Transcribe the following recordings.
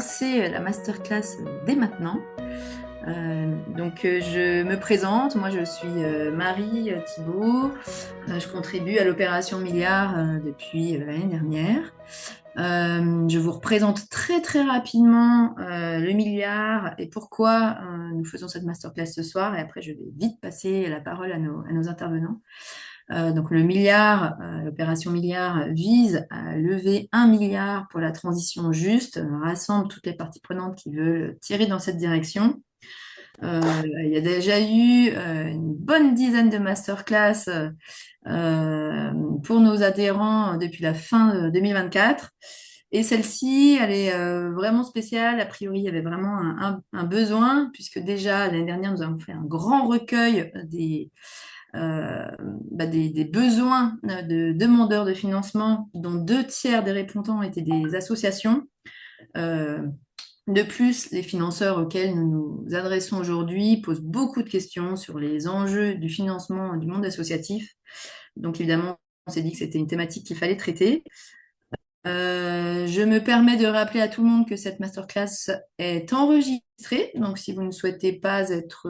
lancer la masterclass dès maintenant. Je me présente. Moi, je suis Marie Thibault. Je contribue à l'opération Milliard depuis l'année dernière. Je vous représente très très rapidement le milliard et pourquoi nous faisons cette masterclass ce soir. Et après, je vais vite passer la parole à nos intervenants. Donc le milliard, l'opération milliard vise à lever 1 milliard pour la transition juste, rassemble toutes les parties prenantes qui veulent tirer dans cette direction. Il y a déjà eu une bonne dizaine de masterclass pour nos adhérents depuis la fin 2024. Et celle-ci, elle est vraiment spéciale. A priori, il y avait vraiment un besoin, puisque déjà l'année dernière, nous avons fait un grand recueil des besoins de demandeurs de financement, dont 2 tiers des répondants étaient des associations. Euh, de plus, les financeurs auxquels nous nous adressons aujourd'hui posent beaucoup de questions sur les enjeux du financement du monde associatif. Donc évidemment, on s'est dit que c'était une thématique qu'il fallait traiter. Je me permets de rappeler à tout le monde que cette masterclass est enregistrée. Donc si vous ne souhaitez pas être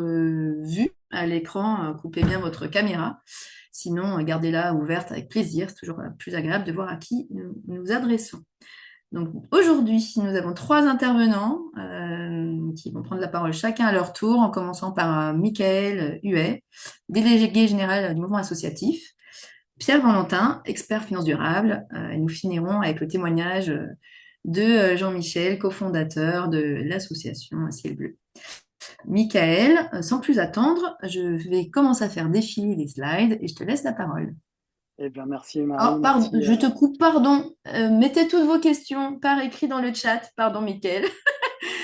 vu à l'écran, coupez bien votre caméra. Sinon, gardez-la ouverte avec plaisir. C'est toujours plus agréable de voir à qui nous nous adressons. Donc aujourd'hui, nous avons 3 intervenants qui vont prendre la parole chacun à leur tour, en commençant par Michael Huet, délégué général du mouvement associatif, Pierre Valentin, expert finance durable, et nous finirons avec le témoignage de Jean-Michel, cofondateur de l'association Ciel Bleu. Michael, sans plus attendre, je vais commencer à faire défiler les slides et je te laisse la parole. Eh bien, merci Marie, Oh, pardon, merci. je te coupe, pardon. Mettez toutes vos questions par écrit dans le chat. Pardon, Michael.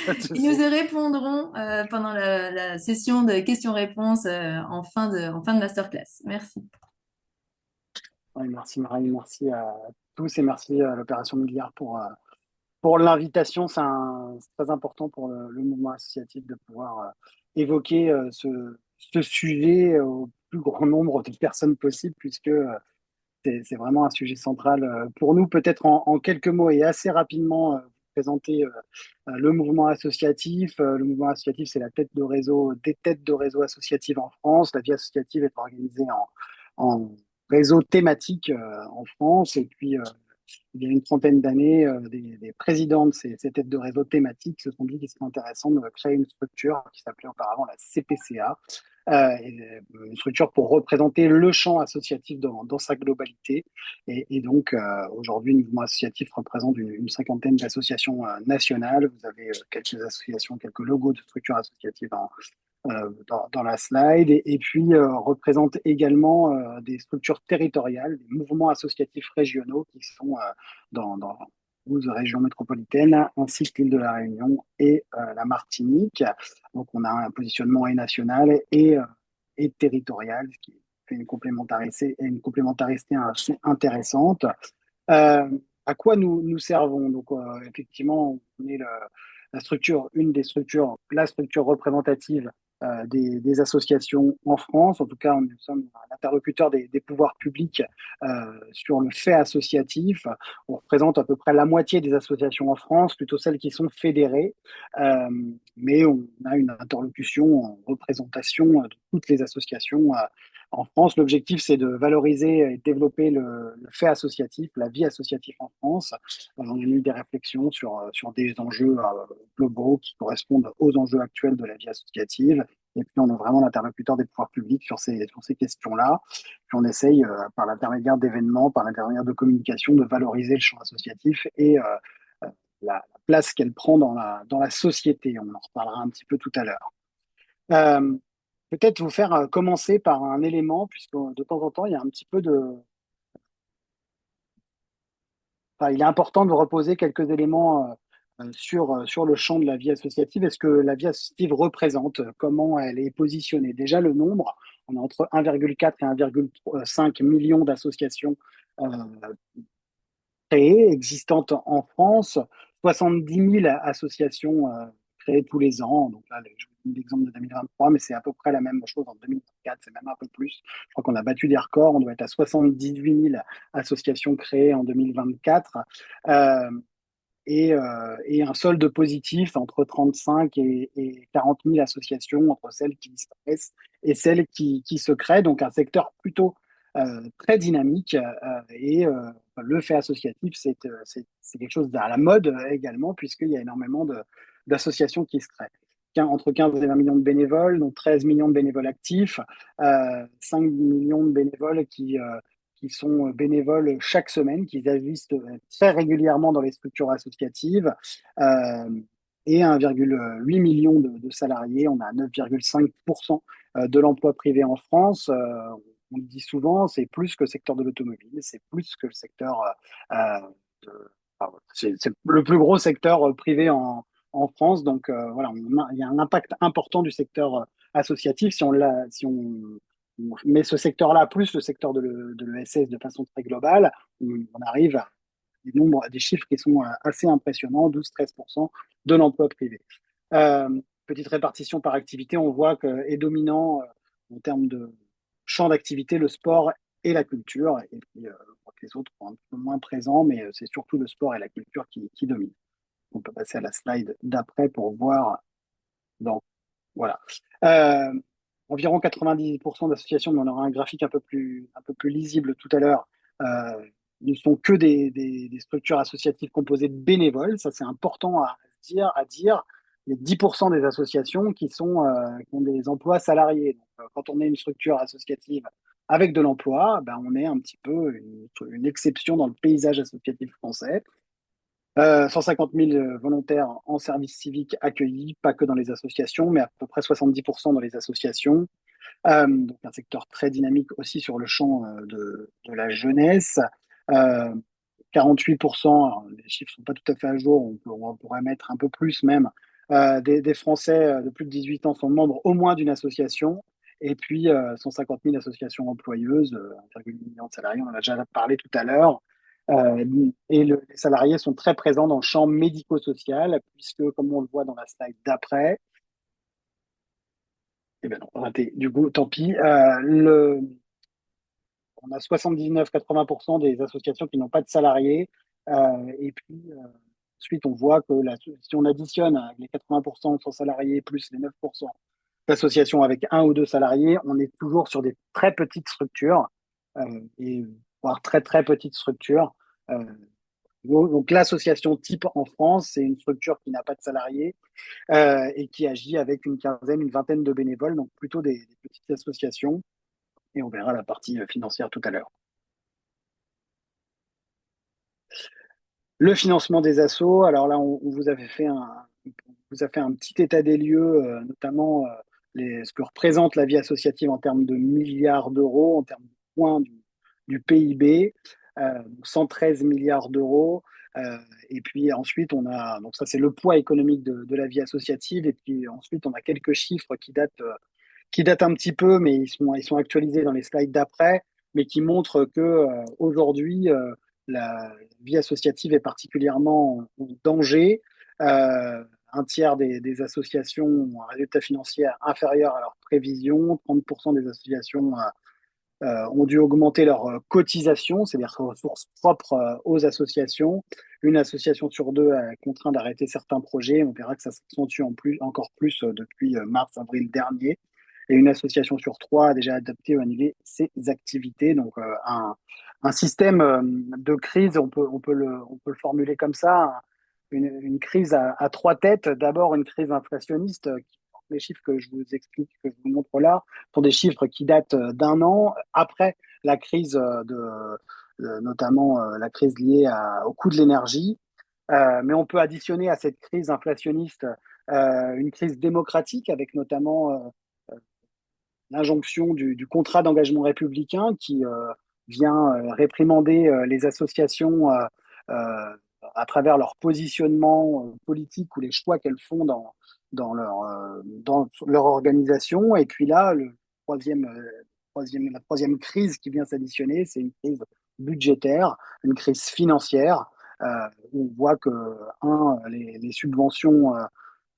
Pas de Et nous souci. y répondrons pendant la session de questions-réponses en fin de masterclass. Merci. Oui, merci Marie, merci à tous et merci à l'Opération Milliard pour l'invitation. C'est très important pour le mouvement associatif de pouvoir évoquer ce sujet au plus grand nombre de personnes possible, puisque c'est vraiment un sujet central pour nous. Peut-être en quelques mots et assez rapidement, présenter le mouvement associatif. Le mouvement associatif, c'est la tête de réseau, des têtes de réseau associatives en France. La vie associative est organisée en réseau thématique en France. Et puis, il y a une trentaine d'années, des présidents de ces têtes de réseau thématiques se sont dit qu'il serait intéressant de créer une structure qui s'appelait auparavant la CPCA, une structure pour représenter le champ associatif dans sa globalité. Et donc, aujourd'hui, le mouvement associatif représente une cinquantaine d'associations nationales. Vous avez quelques associations, quelques logos de structures associatives dans la slide, et puis représente également des structures territoriales, des mouvements associatifs régionaux qui sont dans 12 régions métropolitaines, ainsi que l'île de la Réunion et la Martinique. Donc on a un positionnement et national et territorial, ce qui fait une complémentarité assez intéressante. Euh, à quoi nous servons? Donc effectivement, on est la structure, une des structures, la structure représentative des associations en France. En tout cas, nous sommes un interlocuteur des pouvoirs publics sur le fait associatif. On représente à peu près la moitié des associations en France, plutôt celles qui sont fédérées. Euh, mais on a une interlocution en représentation de toutes les associations en France. L'objectif, c'est de valoriser et développer le fait associatif, la vie associative en France. On a eu des réflexions sur des enjeux globaux qui correspondent aux enjeux actuels de la vie associative. Et puis, on est vraiment l'interlocuteur des pouvoirs publics sur ces questions-là. Puis, on essaye, par l'intermédiaire d'événements, par l'intermédiaire de communication, de valoriser le champ associatif et la place qu'elle prend dans la société. On en reparlera un petit peu tout à l'heure. Euh, Peut-être vous faire commencer par un élément, puisque de temps en temps, il y a un petit peu de... Enfin, il est important de reposer quelques éléments sur le champ de la vie associative. Est-ce que la vie associative représente, comment elle est positionnée? Déjà, le nombre, on est entre 1,4 et 1,5 million d'associations euh, créées, existantes en France, 70 000 associations créées tous les ans. Donc là, je vous donne l'exemple de 2023, mais c'est à peu près la même chose en 2024, c'est même un peu plus. Je crois qu'on a battu des records, on doit être à 78 000 associations créées en 2024. Euh, et un solde positif entre 35 et 40 000 associations, entre celles qui disparaissent et celles qui se créent. Donc un secteur plutôt très dynamique. Le fait associatif, c'est quelque chose à la mode également, puisqu'il y a énormément d'associations qui se créent. Entre 15 et 20 millions de bénévoles, donc 13 millions de bénévoles actifs, 5 millions de bénévoles qui sont bénévoles chaque semaine, qui agissent très régulièrement dans les structures associatives, euh, et 1,8 million de salariés. On a 9,5% de l'emploi privé en France. On le dit souvent, c'est plus que le secteur de l'automobile, c'est plus que le secteur de, c'est le plus gros secteur privé en France. Donc voilà, il y a un impact important du secteur associatif si on met ce secteur-là plus le secteur de l'ESS de façon très globale, on arrive à des chiffres qui sont assez impressionnants, 12-13% de l'emploi privé. Petite répartition par activité, on voit que est dominant en termes de champ d'activité le sport et la culture, et puis les autres sont un peu moins présents, mais c'est surtout le sport et la culture qui dominent. On peut passer à la slide d'après pour voir. Donc, voilà. Euh, Environ 90% d'associations, mais on aura un graphique un peu plus lisible tout à l'heure, ne sont que des structures associatives composées de bénévoles. Ça, c'est important à dire. Il y a 10% des associations qui ont des emplois salariés. Donc, quand on est une structure associative avec de l'emploi, ben, on est un petit peu une exception dans le paysage associatif français. 150 000 volontaires en service civique accueillis, pas que dans les associations, mais à peu près 70% dans les associations. Donc un secteur très dynamique aussi sur le champ de la jeunesse. Euh, 48%, alors, les chiffres ne sont pas tout à fait à jour, on pourrait mettre un peu plus même, des Français de plus de 18 ans sont membres au moins d'une association. Et puis 150 000 associations employeuses, 1,8 million de salariés, on en a déjà parlé tout à l'heure. Les salariés sont très présents dans le champ médico-social, puisque, comme on le voit dans la slide d'après, eh ben non, raté, du coup, tant pis. On a 79-80% des associations qui n'ont pas de salariés. Et puis, ensuite, on voit que si on additionne les 80% sans salariés plus les 9% d'associations avec un ou deux salariés, on est toujours sur des très petites structures, et voire très, très petites structures. Euh, donc, l'association type en France, c'est une structure qui n'a pas de salariés et qui agit avec une quinzaine, une vingtaine de bénévoles, donc plutôt des petites associations. Et on verra la partie financière tout à l'heure. Le financement des assos, alors là, on vous a fait un petit état des lieux, notamment ce que représente la vie associative en termes de milliards d'euros, en termes de points du PIB, 113 milliards d'euros. Euh, et puis ensuite, donc ça c'est le poids économique de la vie associative. Et puis ensuite, on a quelques chiffres qui datent un petit peu, mais ils sont actualisés dans les slides d'après, mais qui montrent que aujourd'hui, la vie associative est particulièrement en danger. Un tiers des associations ont un résultat financier inférieur à leurs prévisions. 30% des associations ont dû augmenter leurs cotisations, c'est-à-dire leurs ressources propres aux associations. Une association sur deux est contrainte d'arrêter certains projets. On verra que ça s'accentue encore plus depuis mars-avril dernier. Et une association sur trois a déjà adapté ou annulé ses activités. Donc, un système de crise, on peut le formuler comme ça, une crise à trois têtes. D'abord, une crise inflationniste. Les chiffres que je vous explique, que je vous montre là, sont des chiffres qui datent d'un an après la crise notamment la crise liée au coût de l'énergie. Mais on peut additionner à cette crise inflationniste une crise démocratique avec notamment l'injonction du contrat d'engagement républicain qui vient réprimander les associations à travers leur positionnement politique ou les choix qu'elles font dans leur organisation. Et puis là, la troisième crise qui vient s'additionner, c'est une crise budgétaire, une crise financière. On voit que, les subventions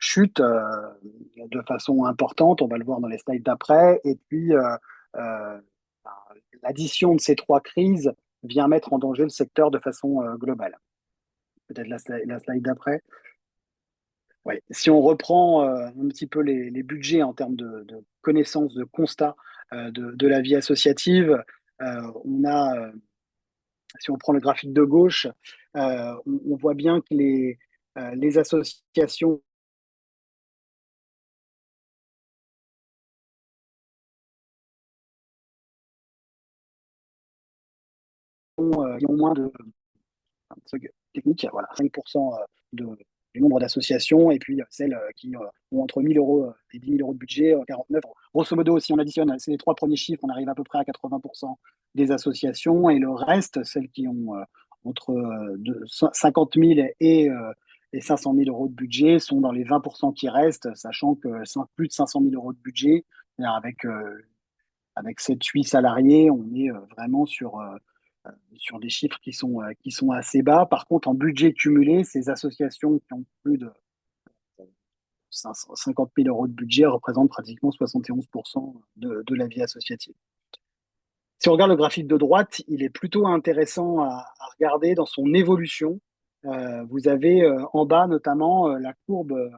chute de façon importante, on va le voir dans les slides d'après, et puis euh, l'addition de ces trois crises vient mettre en danger le secteur de façon globale. peut-être la slide d'après. Ouais. Si on reprend un petit peu les budgets en termes de connaissances, de constats de la vie associative, on a, si on prend le graphique de gauche, on voit bien que les associations qui ont moins de un truc technique, voilà, 5% du nombre d'associations, et puis celles qui ont entre 1000 euros et 10 000 euros de budget, 49. Grosso modo, si on additionne ces les trois premiers chiffres, on arrive à peu près à 80% des associations, et le reste, celles qui ont entre 50 000 et 500 000 euros de budget, sont dans les 20% qui restent, sachant que plus de 500 000 euros de budget, avec avec 7-8 salariés, on est vraiment sur des chiffres qui sont assez bas. Par contre, en budget cumulé, ces associations qui ont plus de 50 000 euros de budget représentent pratiquement 71% de la vie associative. Si on regarde le graphique de droite, il est plutôt intéressant à regarder dans son évolution. Vous avez en bas notamment la courbe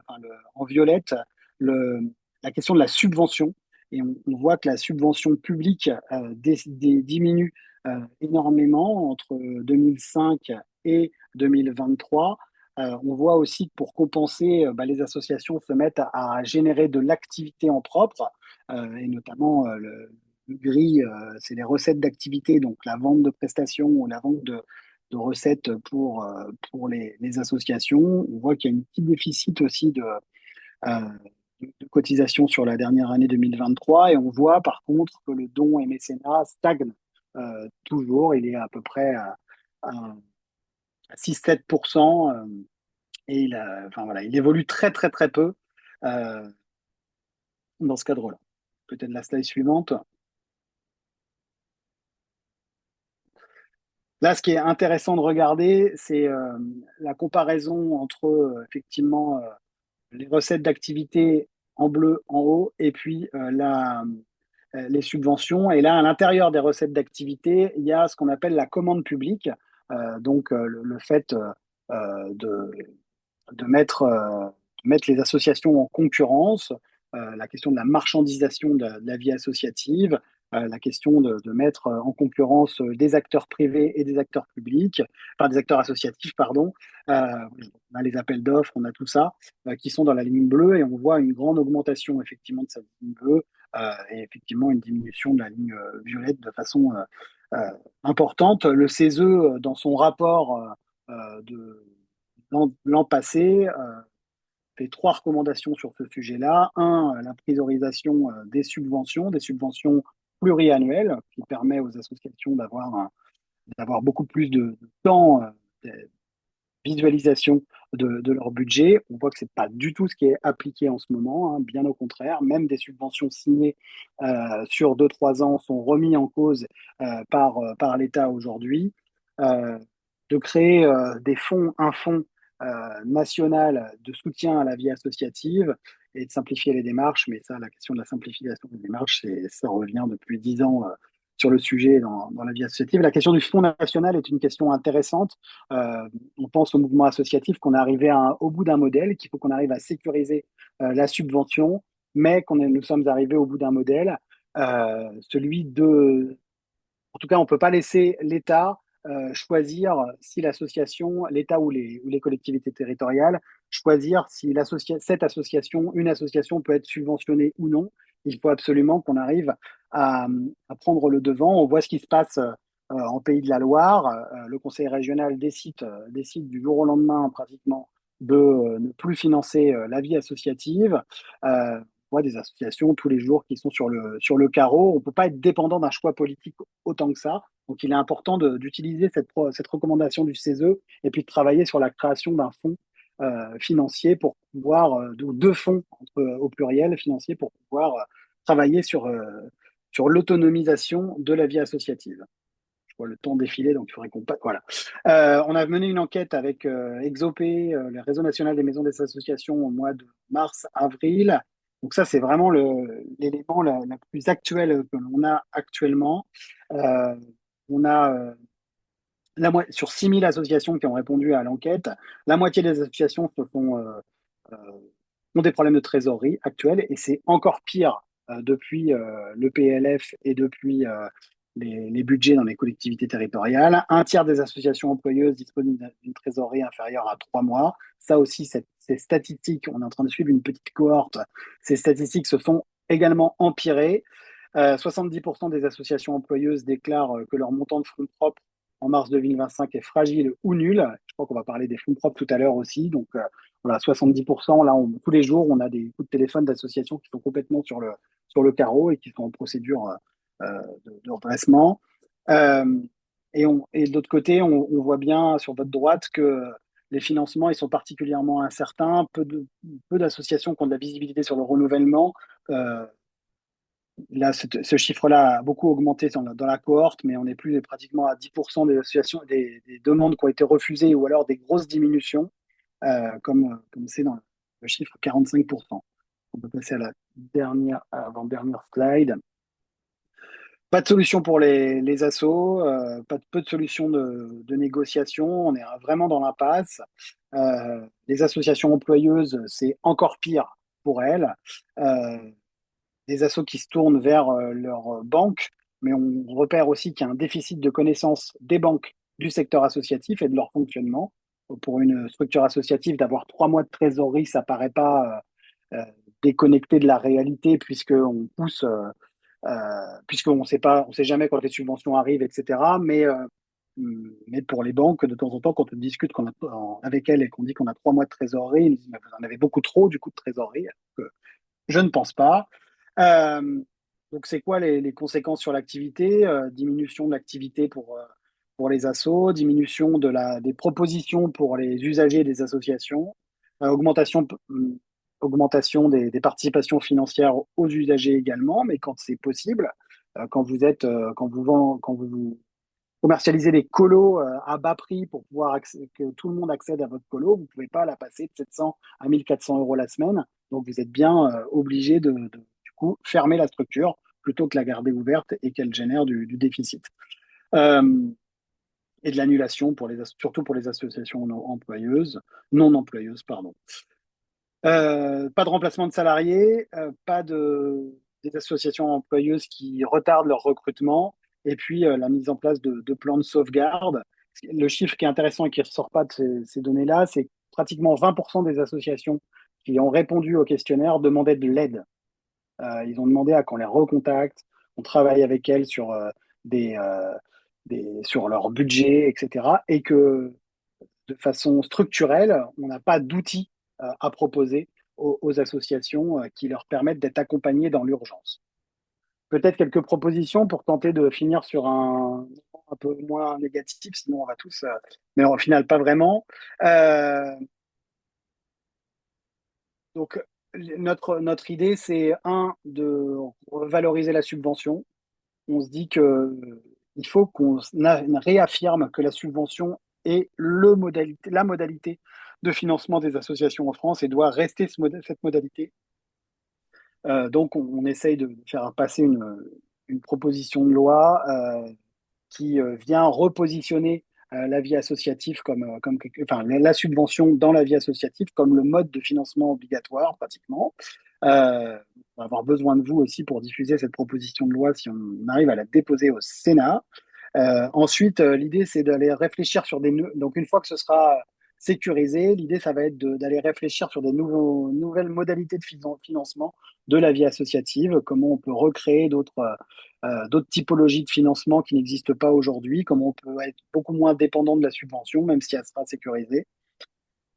en violette, le, la question de la subvention. Et on voit que la subvention publique diminue énormément entre 2005 et 2023. On voit aussi que pour compenser, les associations se mettent à générer de l'activité en propre, et notamment le gris, c'est les recettes d'activité, donc la vente de prestations ou la vente de recettes pour les associations. On voit qu'il y a un petit déficit aussi euh, de cotisation sur la dernière année 2023, et on voit par contre que le don et mécénat stagne toujours. Il est à peu près à 6-7%, et enfin, voilà, il évolue très très très peu euh, dans ce cadre-là. Peut-être la slide suivante. Là, ce qui est intéressant de regarder, c'est la comparaison entre effectivement les recettes d'activité en bleu en haut, et puis les subventions. Et là, à l'intérieur des recettes d'activité, il y a ce qu'on appelle la commande publique, donc le fait de de mettre les associations en concurrence, la question de la marchandisation de la vie associative, la question de mettre en concurrence des acteurs privés et des acteurs publics, enfin des acteurs associatifs, pardon. On a les appels d'offres, on a tout ça qui sont dans la ligne bleue, et on voit une grande augmentation effectivement de cette ligne bleue, et effectivement une diminution de la ligne violette de façon importante. Le CESE, dans son rapport de l'an passé, fait trois recommandations sur ce sujet-là. Un, la priorisation des subventions pluriannuelles, qui permet aux associations d'avoir beaucoup plus de temps de visualisation de leur budget. On voit que c'est pas du tout ce qui est appliqué en ce moment, hein, bien au contraire. Même des subventions signées sur 2-3 ans sont remis en cause par l'État aujourd'hui. Euh, de créer un fonds national de soutien à la vie associative, et de simplifier les démarches. Mais ça, la question de la simplification des démarches, ça revient depuis 10 ans sur le sujet dans la vie associative. La question du Fonds national est une question intéressante. On pense au mouvement associatif qu'on est arrivé au bout d'un modèle, qu'il faut qu'on arrive à sécuriser la subvention, mais nous sommes arrivés au bout d'un modèle, celui de en tout cas, on ne peut pas laisser l'État choisir si l'association, l'État ou les collectivités territoriales, choisir si une association peut être subventionnée ou non. Il faut absolument qu'on arrive à prendre le devant. On voit ce qui se passe en Pays de la Loire. Le conseil régional décide du jour au lendemain pratiquement de ne plus financer la vie associative. On voit des associations tous les jours qui sont sur le carreau. On ne peut pas être dépendant d'un choix politique autant que ça. Donc, il est important d'utiliser cette recommandation du CESE, et puis de travailler sur la création d'un fonds financier pour pouvoir, deux fonds au pluriel financier, pour pouvoir travailler sur l'autonomisation de la vie associative. Je vois le temps défiler, donc il faudrait qu'on passe. Voilà. On a mené une enquête avec Exopé, le réseau national des maisons des associations, au mois de mars-avril. Donc ça, c'est vraiment l'élément la plus actuelle que l'on a actuellement. On a sur 6 000 associations qui ont répondu à l'enquête, la moitié des associations euh, ont des problèmes de trésorerie actuels et c'est encore pire depuis le PLF et depuis les budgets dans les collectivités territoriales. Un tiers des associations employeuses disposent d'une trésorerie inférieure à 3 mois. Ça aussi, ces statistiques, on est en train de suivre une petite cohorte, ces statistiques se sont également empirées. 70% des associations employeuses déclarent que leur montant de fonds propres en mars 2025 est fragile ou nul. Je crois qu'on va parler des fonds propres tout à l'heure aussi. Donc, voilà, 70%. Là, tous les jours, on a des coups de téléphone d'associations qui sont complètement sur le carreau et qui sont en procédure de redressement. Euh, et de l'autre côté, on voit bien sur votre droite que les financements, ils sont particulièrement incertains. Peu d'associations qui ont de la visibilité sur le renouvellement. Euh, Là, ce chiffre-là a beaucoup augmenté dans la cohorte, mais on est plus pratiquement à 10% des associations, des demandes qui ont été refusées ou alors des grosses diminutions, comme c'est dans le chiffre 45%. On peut passer à la avant-dernière slide. Pas de solution pour les assos, peu de solution de négociation. On est vraiment dans l'impasse. Les associations employeuses, c'est encore pire pour elles. Euh, des assos qui se tournent vers leur banque, mais on repère aussi qu'il y a un déficit de connaissance des banques du secteur associatif et de leur fonctionnement. Pour une structure associative, d'avoir 3 mois de trésorerie, ça paraît pas déconnecté de la réalité puisqu'on ne sait pas, on sait jamais quand les subventions arrivent, etc. Mais pour les banques, de temps en temps, quand on discute avec elles et qu'on dit qu'on a 3 mois de trésorerie, ils nous disent, mais vous en avez beaucoup trop du coup de trésorerie. Je ne pense pas. Euh, donc, c'est quoi les conséquences sur l'activité? Diminution de l'activité pour les assos, diminution des propositions pour les usagers des associations, augmentation des participations financières aux usagers également, mais quand c'est possible, quand vous commercialisez des colos à bas prix pour pouvoir que tout le monde accède à votre colo, vous ne pouvez pas la passer de 700 à 1 400 € la semaine. Donc, vous êtes bien obligé du coup, fermer la structure plutôt que la garder ouverte et qu'elle génère du déficit. Euh, et de l'annulation, surtout pour les associations non employeuses, pardon. Pas de remplacement de salariés, des associations employeuses qui retardent leur recrutement, et puis la mise en place de plans de sauvegarde. Le chiffre qui est intéressant et qui ne ressort pas de ces données-là, c'est que pratiquement 20% des associations qui ont répondu au questionnaire demandaient de l'aide. Ils ont demandé à qu'on les recontacte, on travaille avec elles des, euh, sur leur budget, etc. Et que de façon structurelle, on n'a pas d'outils à proposer aux associations qui leur permettent d'être accompagnées dans l'urgence. Peut-être quelques propositions pour tenter de finir sur un peu moins négatif, sinon on va tous, mais au final pas vraiment. Euh, donc notre idée, c'est de revaloriser la subvention. On se dit que il faut qu'on réaffirme que la subvention est la modalité de financement des associations en France et doit rester cette modalité. Donc, on essaye de faire passer une proposition de loi qui vient repositionner la vie associative enfin, la subvention dans la vie associative comme le mode de financement obligatoire pratiquement. On va avoir besoin de vous aussi pour diffuser cette proposition de loi si on arrive à la déposer au Sénat. Ensuite, l'idée, c'est d'aller réfléchir donc, une fois que ce sera sécurisé, l'idée, ça va être d'aller réfléchir sur des nouvelles modalités de financement de la vie associative, comment on peut recréer d'autres typologies de financement qui n'existent pas aujourd'hui, comment on peut être beaucoup moins dépendant de la subvention, même si elle sera sécurisée.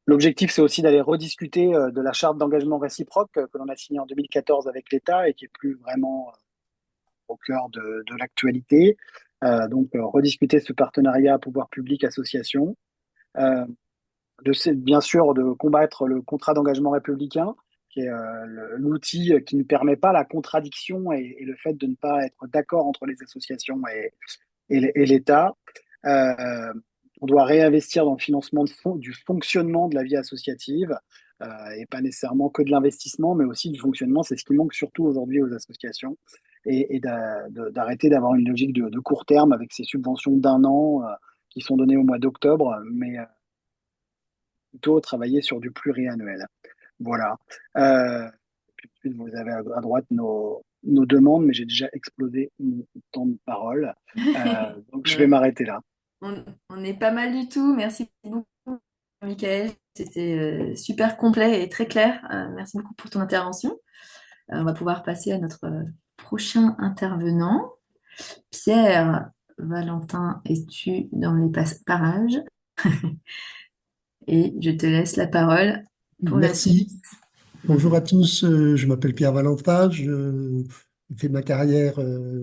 L'objectif, c'est aussi d'aller rediscuter de la charte d'engagement réciproque que l'on a signée en 2014 avec l'État et qui est plus vraiment au cœur de l'actualité. Donc, rediscuter ce partenariat pouvoir public-association. Euh, Bien sûr, de combattre le contrat d'engagement républicain, qui est l'outil qui ne permet pas la contradiction et le fait de ne pas être d'accord entre les associations et l'État. Euh, on doit réinvestir dans le financement du fonctionnement de la vie associative, et pas nécessairement que de l'investissement, mais aussi du fonctionnement. C'est ce qui manque surtout aujourd'hui aux associations. Et d'arrêter d'avoir une logique de court terme avec ces subventions d'1 an qui sont donnés au mois d'octobre, mais plutôt travailler sur du pluriannuel. Voilà. Puis ensuite, vous avez à droite nos demandes, mais j'ai déjà explosé mon temps de parole. Donc, je vais Mais m'arrêter là. on est pas mal du tout. Merci beaucoup, Michael. C'était super complet et très clair. Merci beaucoup pour ton intervention. On va pouvoir passer à notre prochain intervenant. Pierre Valentin, es-tu dans les parages? Et je te laisse la parole pour la suite. Merci. Bonjour à tous. Je m'appelle Pierre Valentin. Je fais ma carrière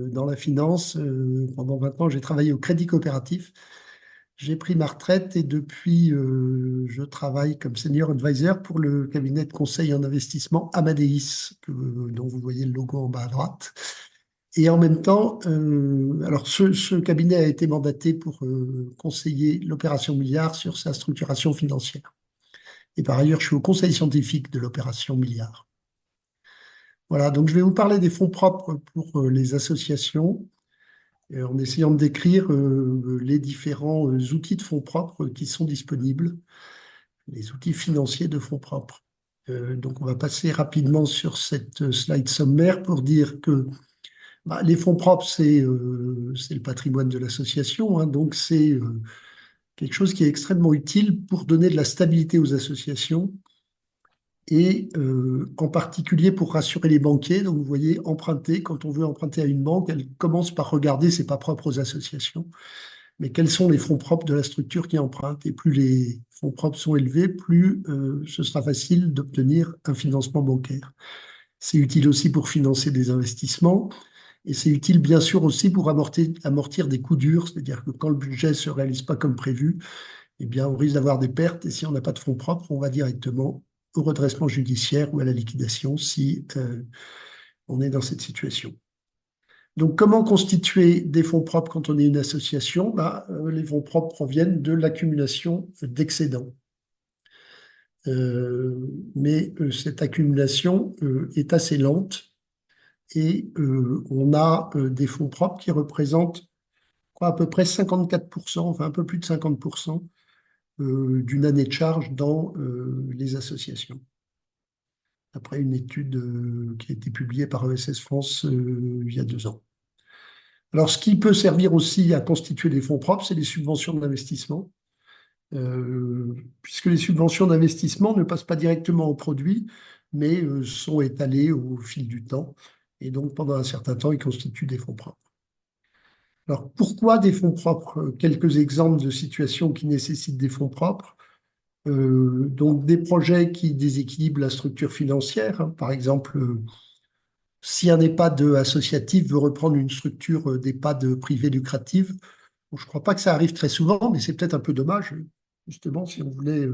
dans la finance. Pendant 20 ans, j'ai travaillé au Crédit Coopératif. J'ai pris ma retraite et depuis, je travaille comme senior advisor pour le cabinet de conseil en investissement Amadeus, dont vous voyez le logo en bas à droite. Et en même temps, alors ce cabinet a été mandaté pour conseiller l'opération Milliard sur sa structuration financière. Et par ailleurs, je suis au conseil scientifique de l'opération Milliard. Voilà, donc je vais vous parler des fonds propres pour les associations, en essayant de décrire les différents outils de fonds propres qui sont disponibles, les outils financiers de fonds propres. Donc on va passer rapidement sur cette slide sommaire pour dire que les fonds propres, c'est le patrimoine de l'association, hein, donc c'est quelque chose qui est extrêmement utile pour donner de la stabilité aux associations et en particulier pour rassurer les banquiers. Donc, vous voyez, emprunter, quand on veut emprunter à une banque, elle commence par regarder, c'est pas propre aux associations, mais quels sont les fonds propres de la structure qui emprunte. Et plus les fonds propres sont élevés, plus ce sera facile d'obtenir un financement bancaire. C'est utile aussi pour financer des investissements. Et c'est utile, bien sûr, aussi pour amortir des coups durs, c'est-à-dire que quand le budget ne se réalise pas comme prévu, eh bien, on risque d'avoir des pertes. Et si on n'a pas de fonds propres, on va directement au redressement judiciaire ou à la liquidation si on est dans cette situation. Donc, comment constituer des fonds propres quand on est une association? Les fonds propres proviennent de l'accumulation d'excédents. Mais cette accumulation est assez lente et on a des fonds propres qui représentent à peu près 54%, enfin un peu plus de 50% d'une année de charge dans les associations, après une étude qui a été publiée par ESS France il y a 2 ans. Alors, ce qui peut servir aussi à constituer des fonds propres, c'est les subventions d'investissement, puisque les subventions d'investissement ne passent pas directement au produit, mais sont étalées au fil du temps. Et donc, pendant un certain temps, ils constituent des fonds propres. Alors, pourquoi des fonds propres? Quelques exemples de situations qui nécessitent des fonds propres. Donc, des projets qui déséquilibrent la structure financière, hein. Par exemple, si un EHPAD associatif veut reprendre une structure d'EHPAD privée lucrative, bon, je ne crois pas que ça arrive très souvent, mais c'est peut-être un peu dommage. Justement, si on voulait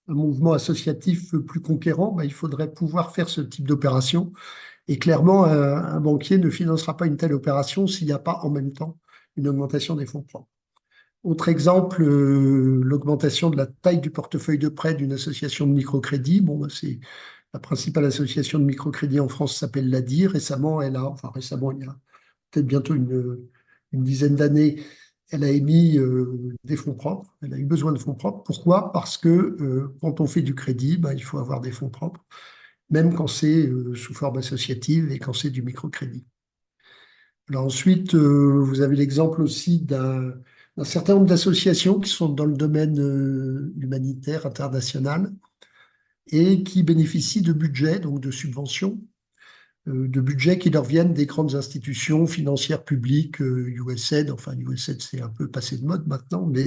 un mouvement associatif plus conquérant, il faudrait pouvoir faire ce type d'opération. Et clairement, un banquier ne financera pas une telle opération s'il n'y a pas en même temps une augmentation des fonds propres. Autre exemple, l'augmentation de la taille du portefeuille de prêt d'une association de microcrédit. Bon, c'est la principale association de microcrédit en France s'appelle l'ADIR. Récemment, récemment, il y a peut-être bientôt une dizaine d'années, elle a émis des fonds propres. Elle a eu besoin de fonds propres. Pourquoi? Parce que quand on fait du crédit, il faut avoir des fonds propres, même quand c'est sous forme associative et quand c'est du microcrédit. Alors ensuite, vous avez l'exemple aussi d'un certain nombre d'associations qui sont dans le domaine humanitaire international et qui bénéficient de budgets, donc de subventions, de budgets qui leur viennent des grandes institutions financières publiques, USAID, enfin USAID c'est un peu passé de mode maintenant, mais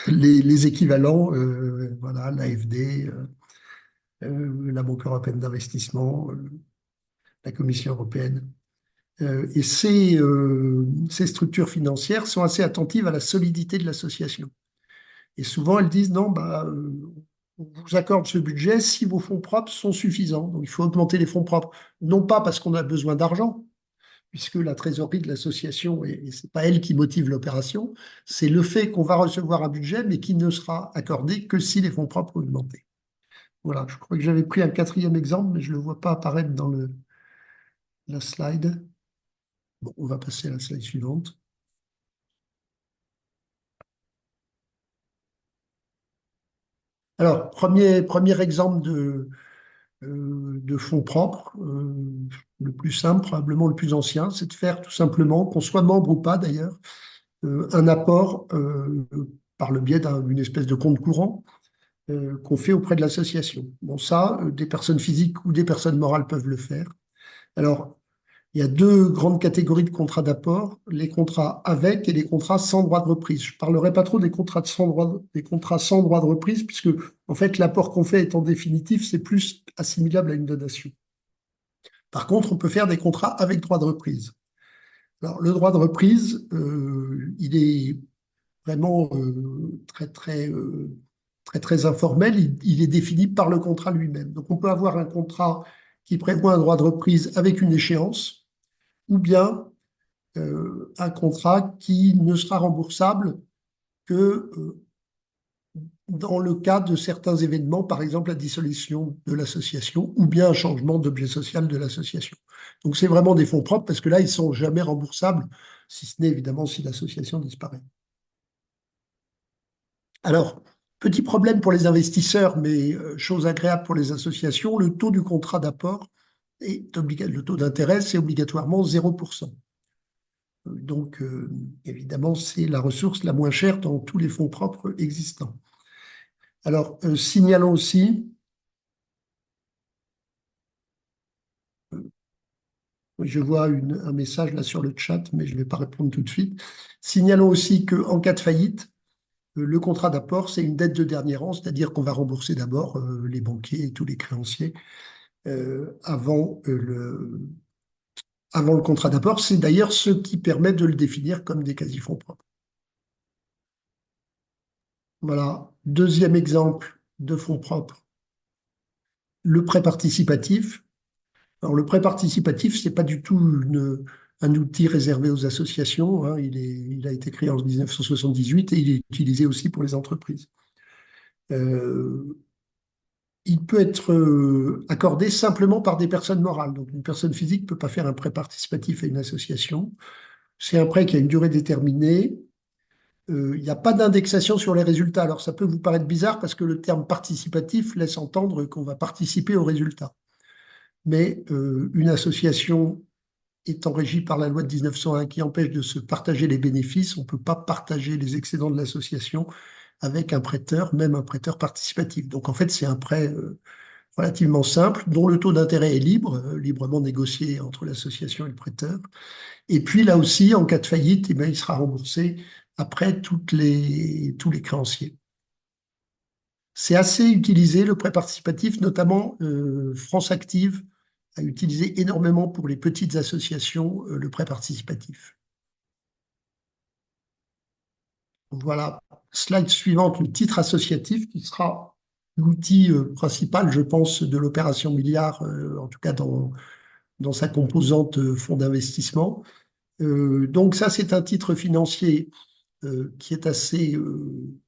les équivalents, voilà, l'AFD, la Banque européenne d'investissement, la Commission européenne. Et ces structures financières sont assez attentives à la solidité de l'association. Et souvent, elles disent, non, on vous accorde ce budget si vos fonds propres sont suffisants. Donc, il faut augmenter les fonds propres, non pas parce qu'on a besoin d'argent, puisque la trésorerie de l'association, et ce n'est pas elle qui motive l'opération, c'est le fait qu'on va recevoir un budget, mais qui ne sera accordé que si les fonds propres ont augmenté. Voilà, je crois que j'avais pris un quatrième exemple, mais je ne le vois pas apparaître dans la slide. Bon, on va passer à la slide suivante. Alors, premier exemple de fonds propres, le plus simple, probablement le plus ancien, c'est de faire tout simplement, qu'on soit membre ou pas d'ailleurs, un apport par le biais d'une espèce de compte courant qu'on fait auprès de l'association. Bon, ça, des personnes physiques ou des personnes morales peuvent le faire. Alors, il y a deux grandes catégories de contrats d'apport, les contrats avec et les contrats sans droit de reprise. Je ne parlerai pas trop des contrats sans droit de reprise, puisque en fait, l'apport qu'on fait étant définitif, c'est plus assimilable à une donation. Par contre, on peut faire des contrats avec droit de reprise. Alors, le droit de reprise, il est vraiment très informel. Il est défini par le contrat lui-même. Donc, on peut avoir un contrat qui prévoit un droit de reprise avec une échéance, ou bien un contrat qui ne sera remboursable que dans le cas de certains événements, par exemple la dissolution de l'association ou bien un changement d'objet social de l'association. Donc c'est vraiment des fonds propres parce que là, ils ne sont jamais remboursables, si ce n'est évidemment si l'association disparaît. Alors, petit problème pour les investisseurs, mais chose agréable pour les associations, le taux du contrat d'apport le taux d'intérêt, c'est obligatoirement 0%. Donc, évidemment, c'est la ressource la moins chère dans tous les fonds propres existants. Alors, signalons aussi, je vois un message là sur le chat, mais je ne vais pas répondre tout de suite. Signalons aussi qu'en cas de faillite, le contrat d'apport, c'est une dette de dernier rang, c'est-à-dire qu'on va rembourser d'abord les banquiers et tous les créanciers avant le contrat d'apport. C'est d'ailleurs ce qui permet de le définir comme des quasi-fonds propres. Voilà, deuxième exemple de fonds propres, le prêt participatif. Alors, le prêt participatif, ce n'est pas du tout un outil réservé aux associations, hein. Il a été créé en 1978 et il est utilisé aussi pour les entreprises. Il peut être accordé simplement par des personnes morales. Donc, une personne physique ne peut pas faire un prêt participatif à une association. C'est un prêt qui a une durée déterminée. Il n'y a pas d'indexation sur les résultats. Alors, ça peut vous paraître bizarre parce que le terme participatif laisse entendre qu'on va participer aux résultats. Mais une association étant régie par la loi de 1901 qui empêche de se partager les bénéfices, on ne peut pas partager les excédents de l'association avec un prêteur, même un prêteur participatif. Donc en fait, c'est un prêt relativement simple, dont le taux d'intérêt est libre, librement négocié entre l'association et le prêteur. Et puis là aussi, en cas de faillite, eh bien, il sera remboursé après tous les créanciers. C'est assez utilisé, le prêt participatif, notamment France Active a utilisé énormément pour les petites associations le prêt participatif. Voilà, slide suivante, le titre associatif qui sera l'outil principal, je pense, de l'opération Milliard, en tout cas dans sa composante fonds d'investissement. Donc ça, c'est un titre financier qui est assez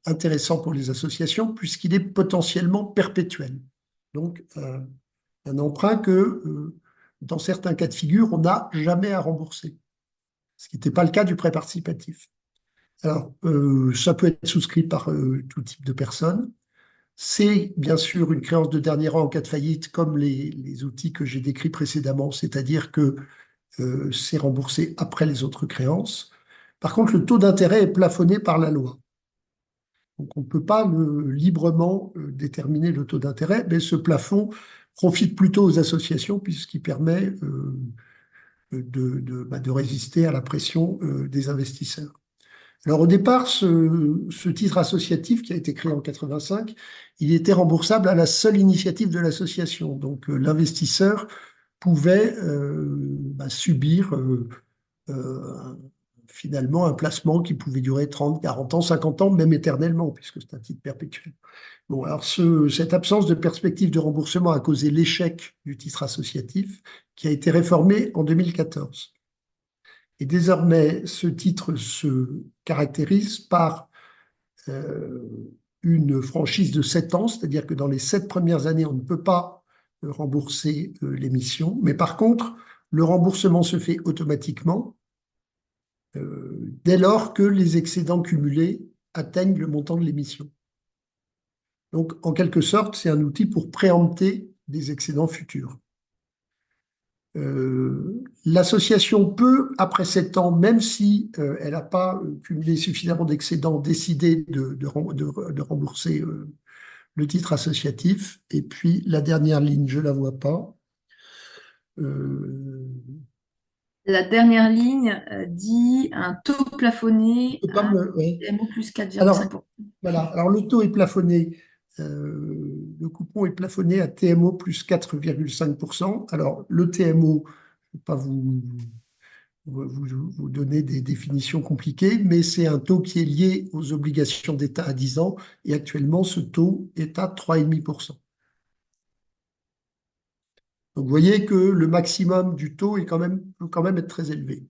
intéressant pour les associations puisqu'il est potentiellement perpétuel. Donc, un emprunt que, dans certains cas de figure, on n'a jamais à rembourser, ce qui n'était pas le cas du prêt participatif. Alors, ça peut être souscrit par tout type de personnes. C'est bien sûr une créance de dernier rang en cas de faillite, comme les outils que j'ai décrits précédemment, c'est-à-dire que c'est remboursé après les autres créances. Par contre, le taux d'intérêt est plafonné par la loi. Donc, on ne peut pas librement déterminer le taux d'intérêt, mais ce plafond profite plutôt aux associations puisqu'il permet de résister à la pression des investisseurs. Alors au départ, ce titre associatif qui a été créé en 85, il était remboursable à la seule initiative de l'association. Donc l'investisseur pouvait subir finalement un placement qui pouvait durer 30, 40 ans, 50 ans, même éternellement, puisque c'est un titre perpétuel. Bon, alors cette absence de perspective de remboursement a causé l'échec du titre associatif qui a été réformé en 2014. Et désormais, ce titre se caractérise par une franchise de 7 ans, c'est-à-dire que dans les 7 premières années, on ne peut pas rembourser l'émission, mais par contre, le remboursement se fait automatiquement dès lors que les excédents cumulés atteignent le montant de l'émission. Donc, en quelque sorte, c'est un outil pour préempter des excédents futurs. L'association peut, après 7 ans, même si elle n'a pas cumulé suffisamment d'excédents, décider de rembourser le titre associatif. Et puis, la dernière ligne, je ne la vois pas. Euh, La dernière ligne dit un taux plafonné je peux pas à ouais. TMO plus Alors, 4,5%. voilà. Alors, le taux est plafonné. Le coupon est plafonné à TMO plus 4,5%. Alors, le TMO, je ne vais pas vous donner des définitions compliquées, mais c'est un taux qui est lié aux obligations d'État à 10 ans. Et actuellement, ce taux est à 3,5%. Donc, vous voyez que le maximum du taux peut quand même être très élevé.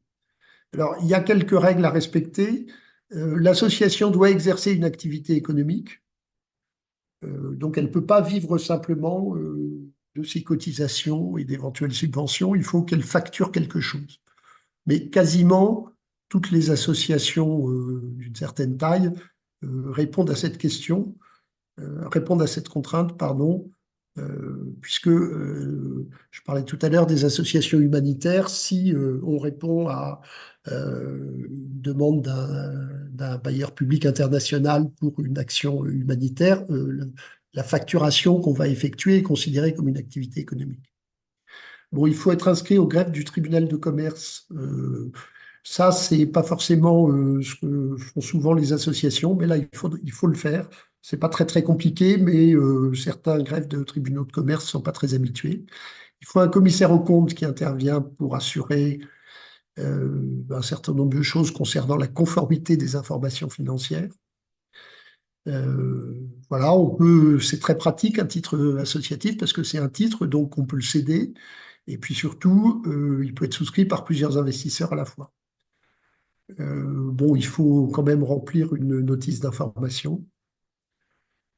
Alors, il y a quelques règles à respecter. L'association doit exercer une activité économique. Donc, elle ne peut pas vivre simplement de ses cotisations et d'éventuelles subventions. Il faut qu'elle facture quelque chose. Mais quasiment toutes les associations d'une certaine taille répondent à cette question, répondent à cette contrainte, pardon, puisque je parlais tout à l'heure des associations humanitaires. Si on répond à une demande d'un bailleur public international pour une action humanitaire, la facturation qu'on va effectuer est considérée comme une activité économique. Bon, il faut être inscrit au greffe du tribunal de commerce. Ça, c'est pas forcément ce que font souvent les associations, mais là, il faut le faire. C'est pas très très compliqué, mais certains greffes de tribunaux de commerce sont pas très habitués. Il faut un commissaire aux comptes qui intervient pour assurer un certain nombre de choses concernant la conformité des informations financières. Voilà, c'est très pratique un titre associatif parce que c'est un titre, donc on peut le céder. Et puis surtout, il peut être souscrit par plusieurs investisseurs à la fois. Bon, il faut quand même remplir une notice d'information.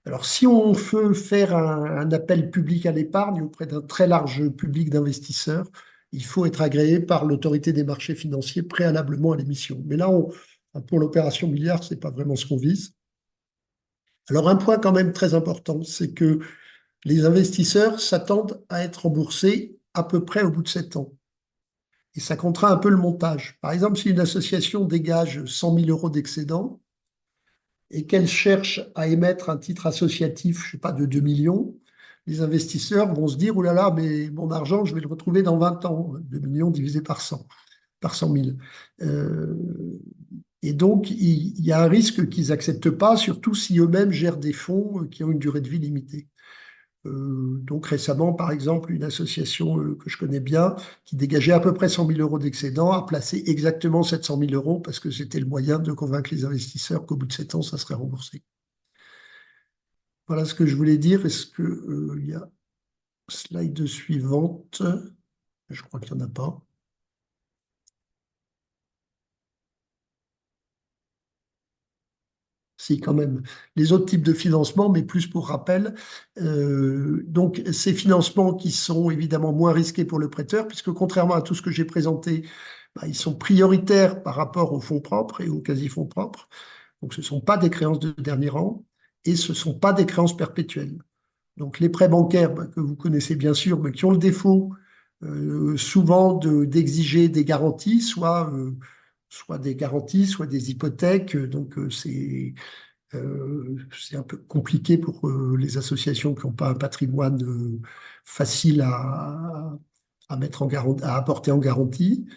Alors, si on veut faire un appel public à l'épargne auprès d'un très large public d'investisseurs, il faut être agréé par l'autorité des marchés financiers préalablement à l'émission. Mais là, pour l'opération milliard, ce n'est pas vraiment ce qu'on vise. Alors, un point quand même très important, c'est que les investisseurs s'attendent à être remboursés à peu près au bout de 7 ans. Et ça contraint un peu le montage. Par exemple, si une association dégage 100 000 euros d'excédent et qu'elle cherche à émettre un titre associatif, je ne sais pas, de 2 millions, les investisseurs vont se dire, oh là là, mais mon argent, je vais le retrouver dans 20 ans. 2 millions divisé par 100 000. Euh, et donc, il y a un risque qu'ils n'acceptent pas, surtout si eux-mêmes gèrent des fonds qui ont une durée de vie limitée. Donc récemment, par exemple, une association que je connais bien, qui dégageait à peu près 100 000 euros d'excédent, a placé exactement 700 000 euros parce que c'était le moyen de convaincre les investisseurs qu'au bout de 7 ans, ça serait remboursé. Voilà ce que je voulais dire. Est-ce qu'il y a slide suivante? Je crois qu'il n'y en a pas. Si, quand même. Les autres types de financement, mais plus pour rappel. Donc, ces financements qui sont évidemment moins risqués pour le prêteur, puisque contrairement à tout ce que j'ai présenté, bah, ils sont prioritaires par rapport aux fonds propres et aux quasi-fonds propres. Donc, ce ne sont pas des créances de dernier rang et ce ne sont pas des créances perpétuelles. Donc, les prêts bancaires, bah, que vous connaissez bien sûr, mais qui ont le défaut souvent d'exiger des garanties, soit des garanties, soit des hypothèques. Donc, c'est un peu compliqué pour les associations qui n'ont pas un patrimoine facile à mettre à apporter en garantie.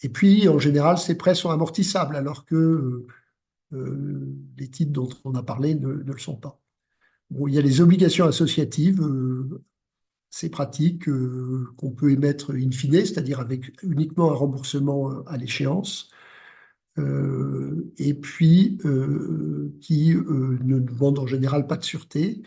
Et puis, en général, ces prêts sont amortissables, alors que les titres dont on a parlé ne le sont pas. Bon, il y a les obligations associatives, c'est pratique, qu'on peut émettre in fine, c'est-à-dire avec uniquement un remboursement à l'échéance. Et puis qui ne demandent en général pas de sûreté.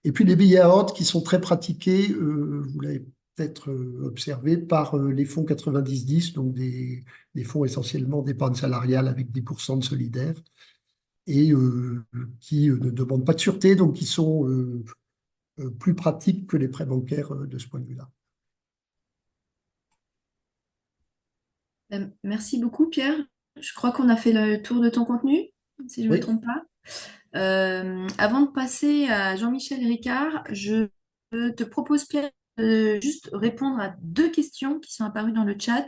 Et puis les billets à ordre qui sont très pratiqués, vous l'avez peut-être observé, par les fonds 90-10, donc des fonds essentiellement d'épargne salariale avec 10% de solidaire, et qui ne demandent pas de sûreté, donc qui sont plus pratiques que les prêts bancaires de ce point de vue-là. Merci beaucoup, Pierre. Je crois qu'on a fait le tour de ton contenu, si je ne me Oui, trompe pas. Avant de passer à Jean-Michel Ricard, je te propose, Pierre, de juste répondre à deux questions qui sont apparues dans le chat,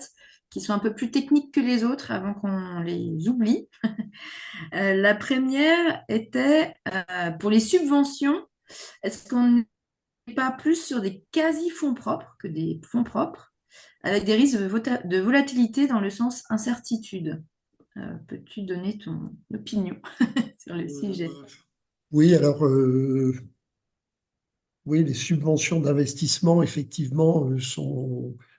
qui sont un peu plus techniques que les autres avant qu'on les oublie. La première était pour les subventions, est-ce qu'on n'est pas plus sur des quasi-fonds propres que des fonds propres, avec des risques de volatilité dans le sens incertitude? Peux-tu donner ton opinion sur le sujet? Euh, oui, alors, oui, les subventions d'investissement, effectivement,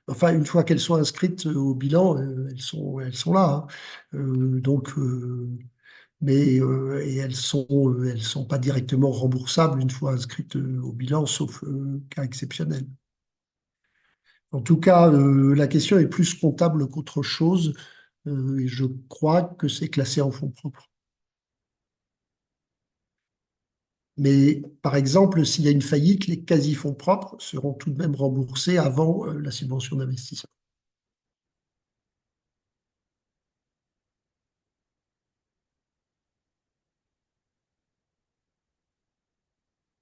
enfin, une fois qu'elles sont inscrites au bilan, elles sont là, hein. Donc, et elles sont pas directement remboursables une fois inscrites au bilan, sauf cas exceptionnel. En tout cas, la question est plus comptable qu'autre chose, et je crois que c'est classé en fonds propres. Mais par exemple, s'il y a une faillite, les quasi-fonds propres seront tout de même remboursés avant la subvention d'investissement.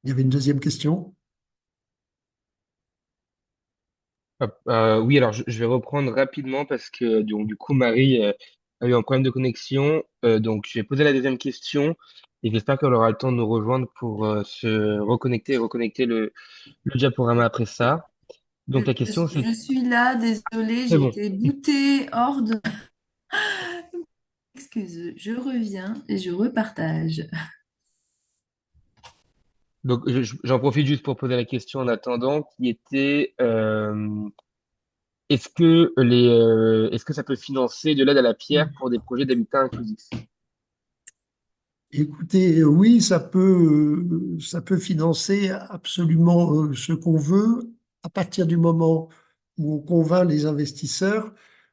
Il y avait une deuxième question. Hop, oui, alors je vais reprendre rapidement parce que donc, du coup, Marie a eu un problème de connexion. Donc, je vais poser la deuxième question et j'espère qu'elle aura le temps de nous rejoindre pour se reconnecter et reconnecter le diaporama après ça. Donc, la question, c'est... Je suis là, désolée, C'est j'ai bon. été bootée hors de... Excuse, je reviens et je repartage. Donc, j'en profite juste pour poser la question en attendant, qui était est-ce que ça peut financer de l'aide à la pierre pour des projets d'habitat inclusif? Écoutez, oui, ça peut financer absolument ce qu'on veut à partir du moment où on convainc les investisseurs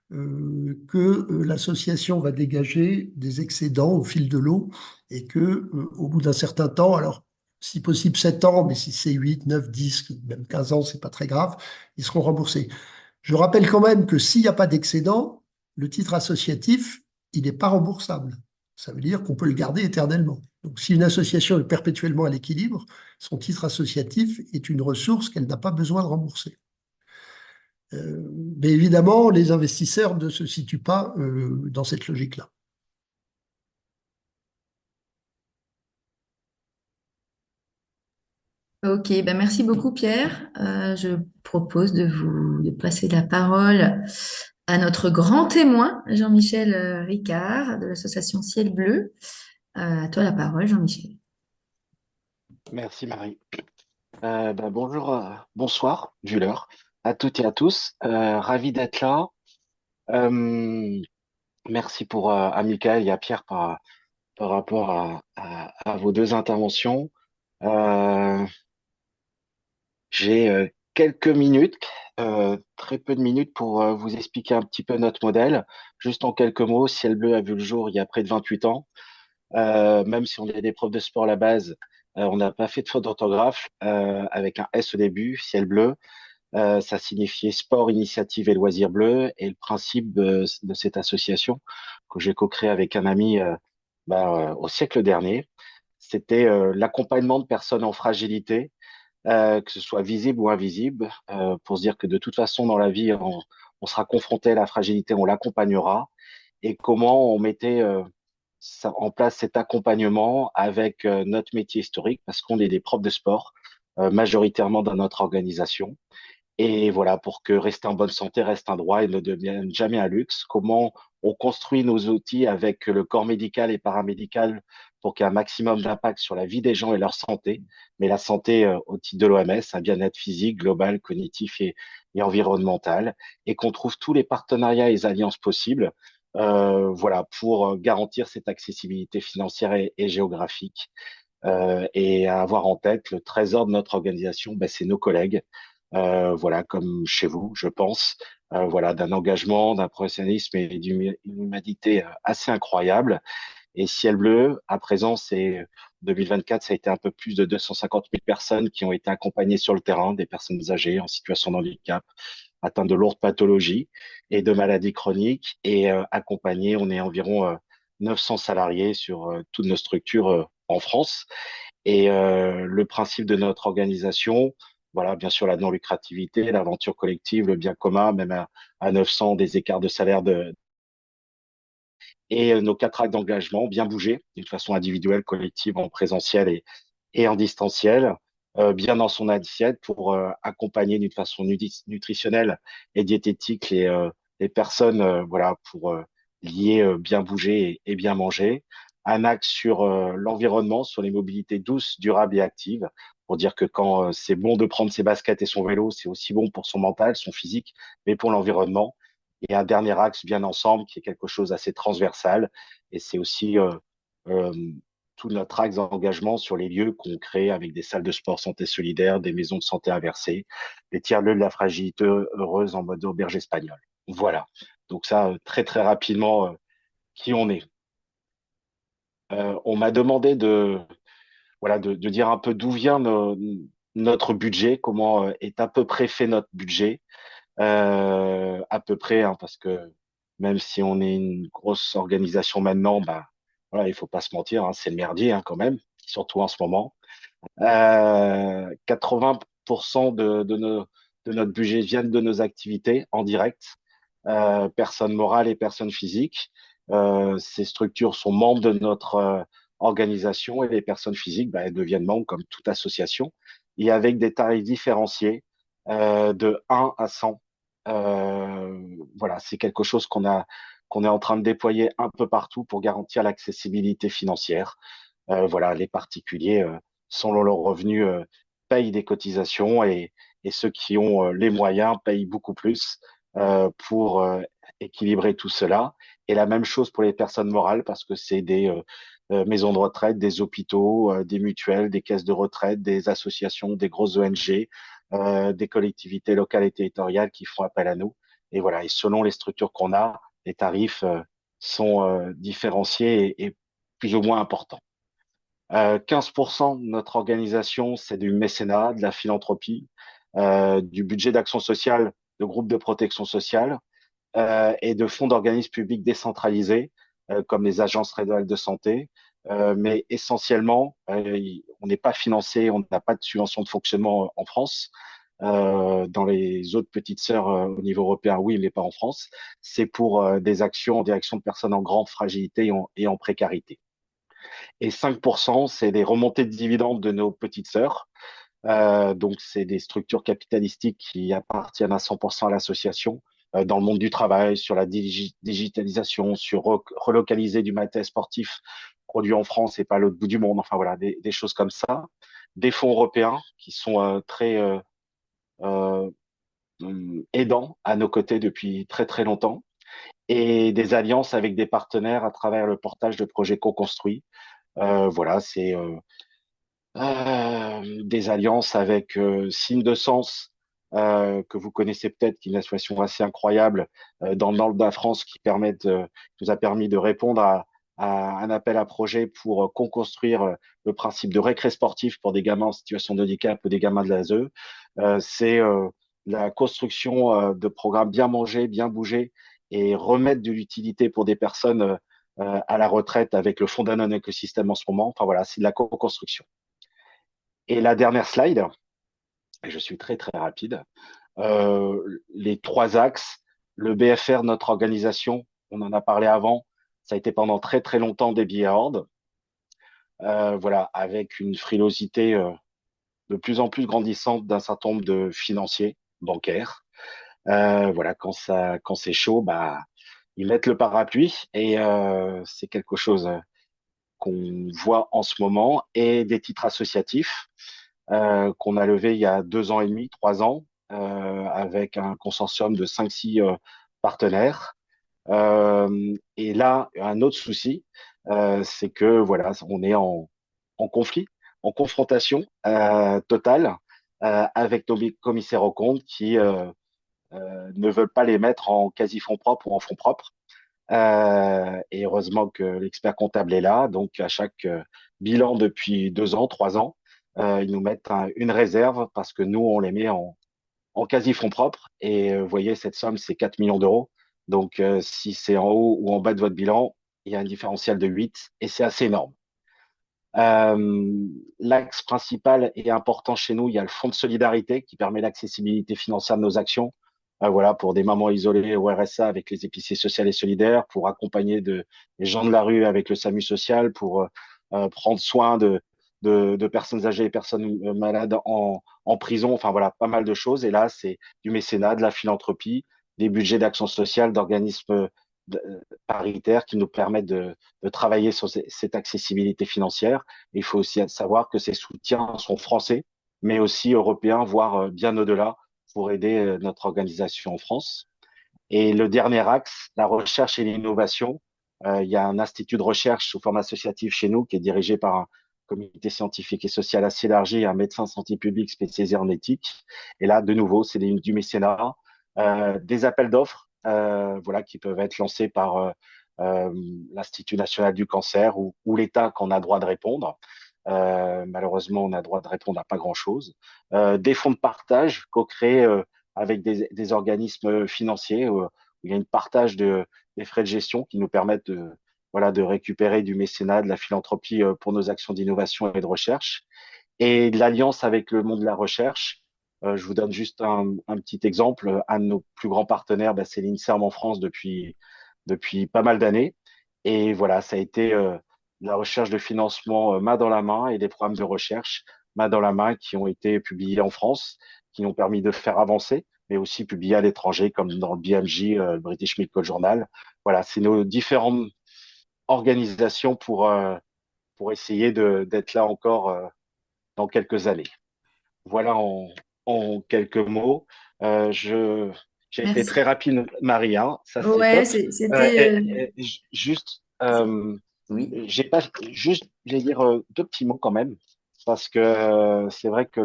que l'association va dégager des excédents au fil de l'eau et que au bout d'un certain temps, alors si possible 7 ans, mais si c'est 8, 9, 10, même 15 ans, c'est pas très grave, ils seront remboursés. Je rappelle quand même que s'il n'y a pas d'excédent, le titre associatif, il n'est pas remboursable. Ça veut dire qu'on peut le garder éternellement. Donc, si une association est perpétuellement à l'équilibre, son titre associatif est une ressource qu'elle n'a pas besoin de rembourser. Mais évidemment, les investisseurs ne se situent pas dans cette logique-là. Ok, ben merci beaucoup Pierre. Je propose de passer la parole à notre grand témoin, Jean-Michel Ricard de l'association Ciel Bleu. À toi la parole, Jean-Michel. Merci Marie. Bonjour, bonsoir, vu l'heure, à toutes et à tous. Ravi d'être là. Euh, Merci à Michael et à Pierre par rapport à vos deux interventions. Euh, j'ai quelques minutes, très peu de minutes pour vous expliquer un petit peu notre modèle. Juste en quelques mots, Ciel Bleu a vu le jour il y a près de 28 ans. Même si on est des profs de sport à la base, on n'a pas fait de faute d'orthographe avec un S au début, Ciel Bleu. Ça signifiait sport, initiative et loisirs bleus. Et le principe de cette association que j'ai co-créé avec un ami au siècle dernier, c'était l'accompagnement de personnes en fragilité, que ce soit visible ou invisible, pour se dire que de toute façon dans la vie, on sera confronté à la fragilité, on l'accompagnera. Et comment on mettait en place cet accompagnement avec notre métier historique, parce qu'on est des profs de sport, majoritairement dans notre organisation. Et voilà, pour que rester en bonne santé reste un droit et ne devienne jamais un luxe. Comment on construit nos outils avec le corps médical et paramédical pour qu'il y ait un maximum d'impact sur la vie des gens et leur santé, mais la santé au titre de l'OMS, un bien-être physique, global, cognitif et environnemental, et qu'on trouve tous les partenariats et les alliances possibles, voilà, pour garantir cette accessibilité financière et géographique. Et à avoir en tête, le trésor de notre organisation, c'est nos collègues, voilà, comme chez vous, je pense, voilà, d'un engagement, d'un professionnalisme et d'une humanité assez incroyable. Et Ciel Bleu, à présent, c'est 2024, ça a été un peu plus de 250 000 personnes qui ont été accompagnées sur le terrain, des personnes âgées en situation de handicap, atteintes de lourdes pathologies et de maladies chroniques, et accompagnées, on est environ 900 salariés sur toutes nos structures en France. Et le principe de notre organisation, voilà, bien sûr, la non-lucrativité, l'aventure collective, le bien commun, même à 900, des écarts de salaire et nos 4 actes d'engagement, bien bouger d'une façon individuelle, collective, en présentiel et en distanciel, bien dans son assiette pour accompagner d'une façon nutritionnelle et diététique les personnes, voilà, pour lier bien bouger et bien manger. Un axe sur l'environnement, sur les mobilités douces, durables et actives, pour dire que quand c'est bon de prendre ses baskets et son vélo, c'est aussi bon pour son mental, son physique, mais pour l'environnement. Et un dernier axe bien ensemble, qui est quelque chose d'assez transversal, et c'est aussi euh, tout notre axe d'engagement sur les lieux qu'on crée avec des salles de sport santé solidaire, des maisons de santé inversées, des tiers-lieux de la fragilité heureuse en mode auberge espagnole. Voilà. Donc ça, très très rapidement, qui on est. On m'a demandé voilà, de dire un peu d'où vient notre budget, comment est à peu près fait notre budget. À peu près, hein, parce que même si on est une grosse organisation maintenant, bah, voilà, il faut pas se mentir, hein, c'est le merdier hein, quand même, surtout en ce moment. 80% de notre budget viennent de nos activités en direct, personnes morales et personnes physiques. Ces structures sont membres de notre organisation et les personnes physiques, bah, elles deviennent membres comme toute association et avec des tarifs différenciés de 1 à 100. Voilà, c'est quelque chose qu'on est en train de déployer un peu partout pour garantir l'accessibilité financière. Voilà, les particuliers, selon leurs revenus, payent des cotisations et ceux qui ont les moyens payent beaucoup plus pour équilibrer tout cela. Et la même chose pour les personnes morales parce que c'est des maisons de retraite, des hôpitaux, des mutuelles, des caisses de retraite, des associations, des grosses ONG, des collectivités locales et territoriales qui font appel à nous. Et voilà, et selon les structures qu'on a, les tarifs sont différenciés et plus ou moins importants. 15% de notre organisation, c'est du mécénat, de la philanthropie, du budget d'action sociale, de groupes de protection sociale et de fonds d'organismes publics décentralisés, comme les agences régionales de santé. Mais essentiellement, on n'est pas financé, on n'a pas de subvention de fonctionnement en France. Dans les autres petites sœurs au niveau européen, oui, mais pas en France. C'est pour des actions en direction de personnes en grande fragilité et en précarité. Et 5%, c'est des remontées de dividendes de nos petites sœurs. Donc, c'est des structures capitalistiques qui appartiennent à 100% à l'association dans le monde du travail, sur la digitalisation, sur relocaliser du matériel sportif produit en France et pas à l'autre bout du monde. Enfin, voilà, des choses comme ça. Des fonds européens qui sont très euh, aidants à nos côtés depuis très, très longtemps. Et des alliances avec des partenaires à travers le portage de projets co-construits. Voilà, c'est des alliances avec Signe de Sens, que vous connaissez peut-être, qui est une association assez incroyable dans le nord de la France qui nous a permis de répondre à un appel à projet pour co-construire le principe de récré sportif pour des gamins en situation de handicap ou des gamins de l'ASE. C'est la construction de programmes bien manger, bien bouger et remettre de l'utilité pour des personnes à la retraite avec le fonds Danone écosystème en ce moment. Enfin voilà, c'est de la co-construction. Et la dernière slide, et je suis très très rapide, les 3 axes, le BFR, notre organisation, on en a parlé avant, ça a été pendant très très longtemps des billets à ordre, voilà, avec une frilosité de plus en plus grandissante d'un certain nombre de financiers, bancaires. Voilà, quand c'est chaud, bah, ils mettent le parapluie et c'est quelque chose qu'on voit en ce moment et des titres associatifs qu'on a levé il y a 2 ans et demi, 3 ans, avec un consortium de 5-6 partenaires. Et là, un autre souci, c'est que voilà, on est en conflit, en confrontation totale avec nos commissaires aux comptes qui ne veulent pas les mettre en quasi-fonds propres ou en fonds propres. Et heureusement que l'expert comptable est là. Donc, à chaque bilan depuis 2 ans, 3 ans, ils nous mettent une réserve parce que nous, on les met en quasi-fonds propres. Et vous voyez, cette somme, c'est 4 millions d'euros. Donc, si c'est en haut ou en bas de votre bilan, il y a un différentiel de 8 et c'est assez énorme. L'axe principal et important chez nous, il y a le fonds de solidarité qui permet l'accessibilité financière de nos actions. Voilà, pour des mamans isolées au RSA avec les épiciers sociaux et solidaires, pour accompagner les gens de la rue avec le SAMU social, pour prendre soin de personnes âgées et personnes malades en prison. Enfin voilà, pas mal de choses. Et là, c'est du mécénat, de la philanthropie, des budgets d'action sociale, d'organismes paritaires qui nous permettent de travailler sur cette accessibilité financière. Il faut aussi savoir que ces soutiens sont français, mais aussi européens, voire bien au-delà, pour aider notre organisation en France. Et le dernier axe, la recherche et l'innovation. Il y a un institut de recherche sous forme associative chez nous qui est dirigé par un comité scientifique et social assez élargi et un médecin santé publique spécialisé en éthique. Et là, de nouveau, c'est du mécénat, des appels d'offres voilà, qui peuvent être lancés par euh, l'Institut national du cancer ou l'État quand on a droit de répondre. Malheureusement, on a droit de répondre à pas grand-chose. Des fonds de partage co-créés avec des organismes financiers où il y a une partage des frais de gestion qui nous permettent voilà, de récupérer du mécénat, de la philanthropie pour nos actions d'innovation et de recherche. Et de l'alliance avec le monde de la recherche. Je vous donne juste un petit exemple. Un de nos plus grands partenaires, bah, c'est l'INSERM en France depuis pas mal d'années. Et voilà, ça a été de la recherche de financement main dans la main et des programmes de recherche main dans la main qui ont été publiés en France, qui ont permis de faire avancer, mais aussi publiés à l'étranger, comme dans le BMJ, le British Medical Journal. Voilà, c'est nos différentes organisations pour essayer d'être là encore dans quelques années. Voilà en quelques mots. J'ai été Merci. très rapide, Marie, hein, ça c'est Ouais, top. c'était... Juste, oui. j'ai pas juste, je vais dire deux petits mots quand même, parce que c'est vrai que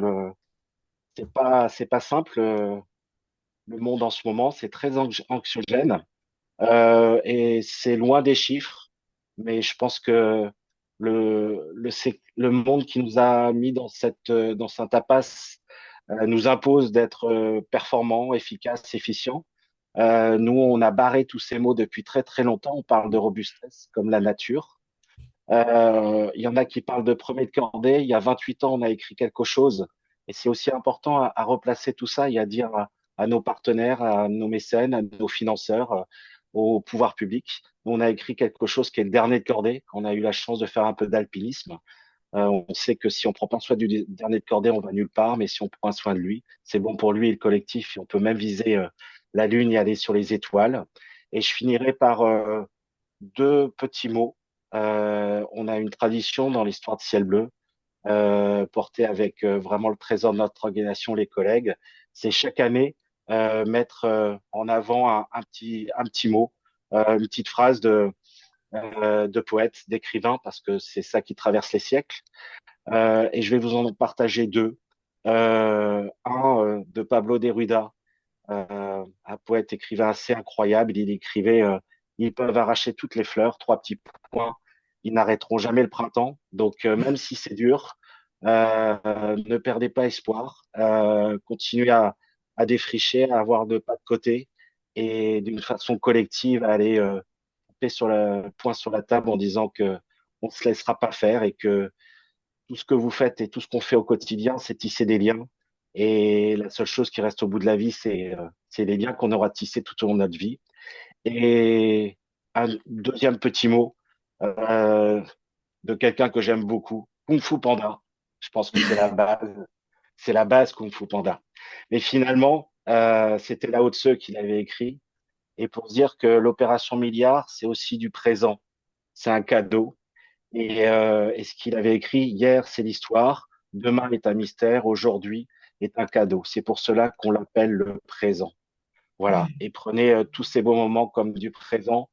c'est pas simple le monde en ce moment, c'est très anxiogène et c'est loin des chiffres, mais je pense que le monde qui nous a mis dans cette impasse nous impose d'être performants, efficaces, efficients. Nous, on a barré tous ces mots depuis très très longtemps. On parle de robustesse comme la nature. Il y en a qui parlent de premier de cordée. Il y a 28 ans, on a écrit quelque chose. Et c'est aussi important à replacer tout ça et à dire à nos partenaires, à nos mécènes, à nos financeurs, au pouvoir public. On a écrit quelque chose qui est le dernier de cordée. On a eu la chance de faire un peu d'alpinisme. On sait que si on prend pas soin du dernier de cordée, on va nulle part. Mais si on prend soin de lui, c'est bon pour lui et le collectif. Et on peut même viser la Lune et aller sur les étoiles. Et je finirai par deux petits mots. On a une tradition dans l'histoire de Ciel Bleu, portée avec vraiment le trésor de notre organisation, les collègues. C'est chaque année mettre en avant un petit mot, une petite phrase de poète, d'écrivain, parce que c'est ça qui traverse les siècles. Et je vais vous en partager deux. Un de Pablo Neruda, un poète écrivain assez incroyable. Il écrivait ils peuvent arracher toutes les fleurs, trois petits points. Ils n'arrêteront jamais le printemps. Donc, même si c'est dur, ne perdez pas espoir. Continuez à défricher, à avoir de pas de côté et d'une façon collective à aller taper sur le point sur la table en disant que on ne se laissera pas faire et que tout ce que vous faites et tout ce qu'on fait au quotidien, c'est tisser des liens. Et la seule chose qui reste au bout de la vie, c'est les liens qu'on aura tissés tout au long de notre vie. Et un deuxième petit mot de quelqu'un que j'aime beaucoup, Kung Fu Panda. Je pense que c'est la base Kung Fu Panda. Mais finalement, c'était Lao Tse qui l'avait écrit. Et pour se dire que l'opération milliard, c'est aussi du présent. C'est un cadeau. Et ce qu'il avait écrit hier, c'est l'histoire. Demain est un mystère. Aujourd'hui est un cadeau. C'est pour cela qu'on l'appelle le présent. Voilà. Et prenez tous ces beaux moments comme du présent,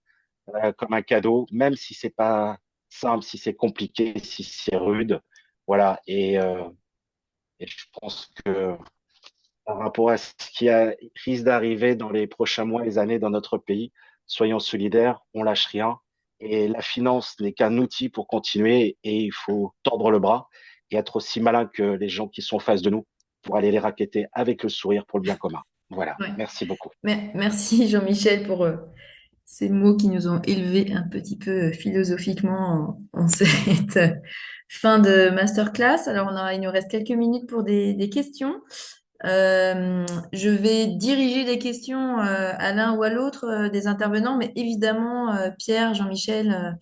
comme un cadeau, même si c'est pas simple, si c'est compliqué, si c'est rude. Voilà. Et je pense que par rapport à ce risque d'arriver dans les prochains mois et années dans notre pays, soyons solidaires, on lâche rien. Et la finance n'est qu'un outil pour continuer et il faut tordre le bras et être aussi malin que les gens qui sont en face de nous pour aller les racketter avec le sourire pour le bien commun. Voilà. Ouais. Merci beaucoup. Merci Jean-Michel pour ces mots qui nous ont élevés un petit peu philosophiquement en cette fin de masterclass. Alors, il nous reste quelques minutes pour des questions. Je vais diriger les questions à l'un ou à l'autre des intervenants, mais évidemment, Pierre, Jean-Michel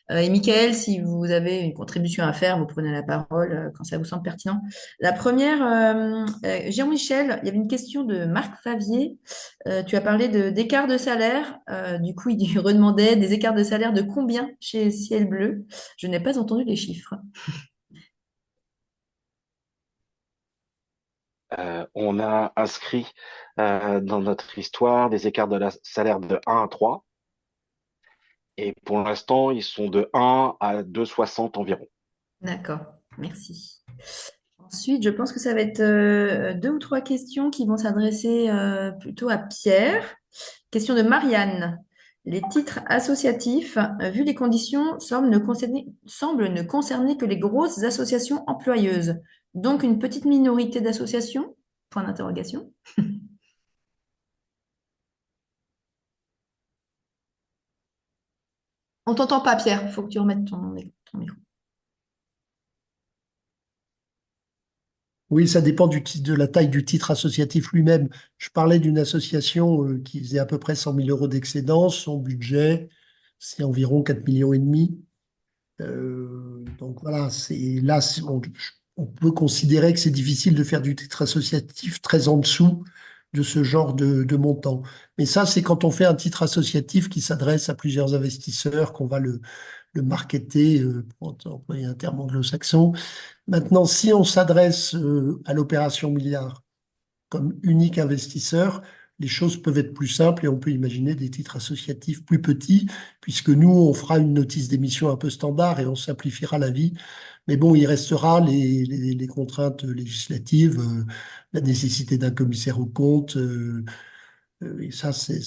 et Michael, si vous avez une contribution à faire, vous prenez la parole quand ça vous semble pertinent. La première, Jean-Michel, il y avait une question de Marc Favier. Tu as parlé d'écart de salaire. Du coup, il redemandait des écarts de salaire de combien chez Ciel Bleu. Je n'ai pas entendu les chiffres. On a inscrit dans notre histoire des écarts de salaire de 1 à 3. Et pour l'instant, ils sont de 1 à 2,60 environ. D'accord, merci. Ensuite, je pense que ça va être deux ou trois questions qui vont s'adresser plutôt à Pierre. Question de Marianne. Les titres associatifs, vu les conditions, semblent ne concerner que les grosses associations employeuses. Donc une petite minorité d'associations? Point d'interrogation. On t'entend pas, Pierre. Il faut que tu remettes ton micro. Oui, ça dépend de la taille du titre associatif lui-même. Je parlais d'une association qui faisait à peu près 100 000 euros d'excédence. Son budget, c'est environ 4,5 millions. Donc voilà, on peut considérer que c'est difficile de faire du titre associatif très en dessous de ce genre de montant. Mais ça, c'est quand on fait un titre associatif qui s'adresse à plusieurs investisseurs, qu'on va le marketer, pour employer un terme anglo-saxon. Maintenant, si on s'adresse à l'opération milliard comme unique investisseur, les choses peuvent être plus simples et on peut imaginer des titres associatifs plus petits, puisque nous, on fera une notice d'émission un peu standard et on simplifiera la vie. Mais bon, il restera les contraintes législatives, la nécessité d'un commissaire aux comptes, et ça, c'est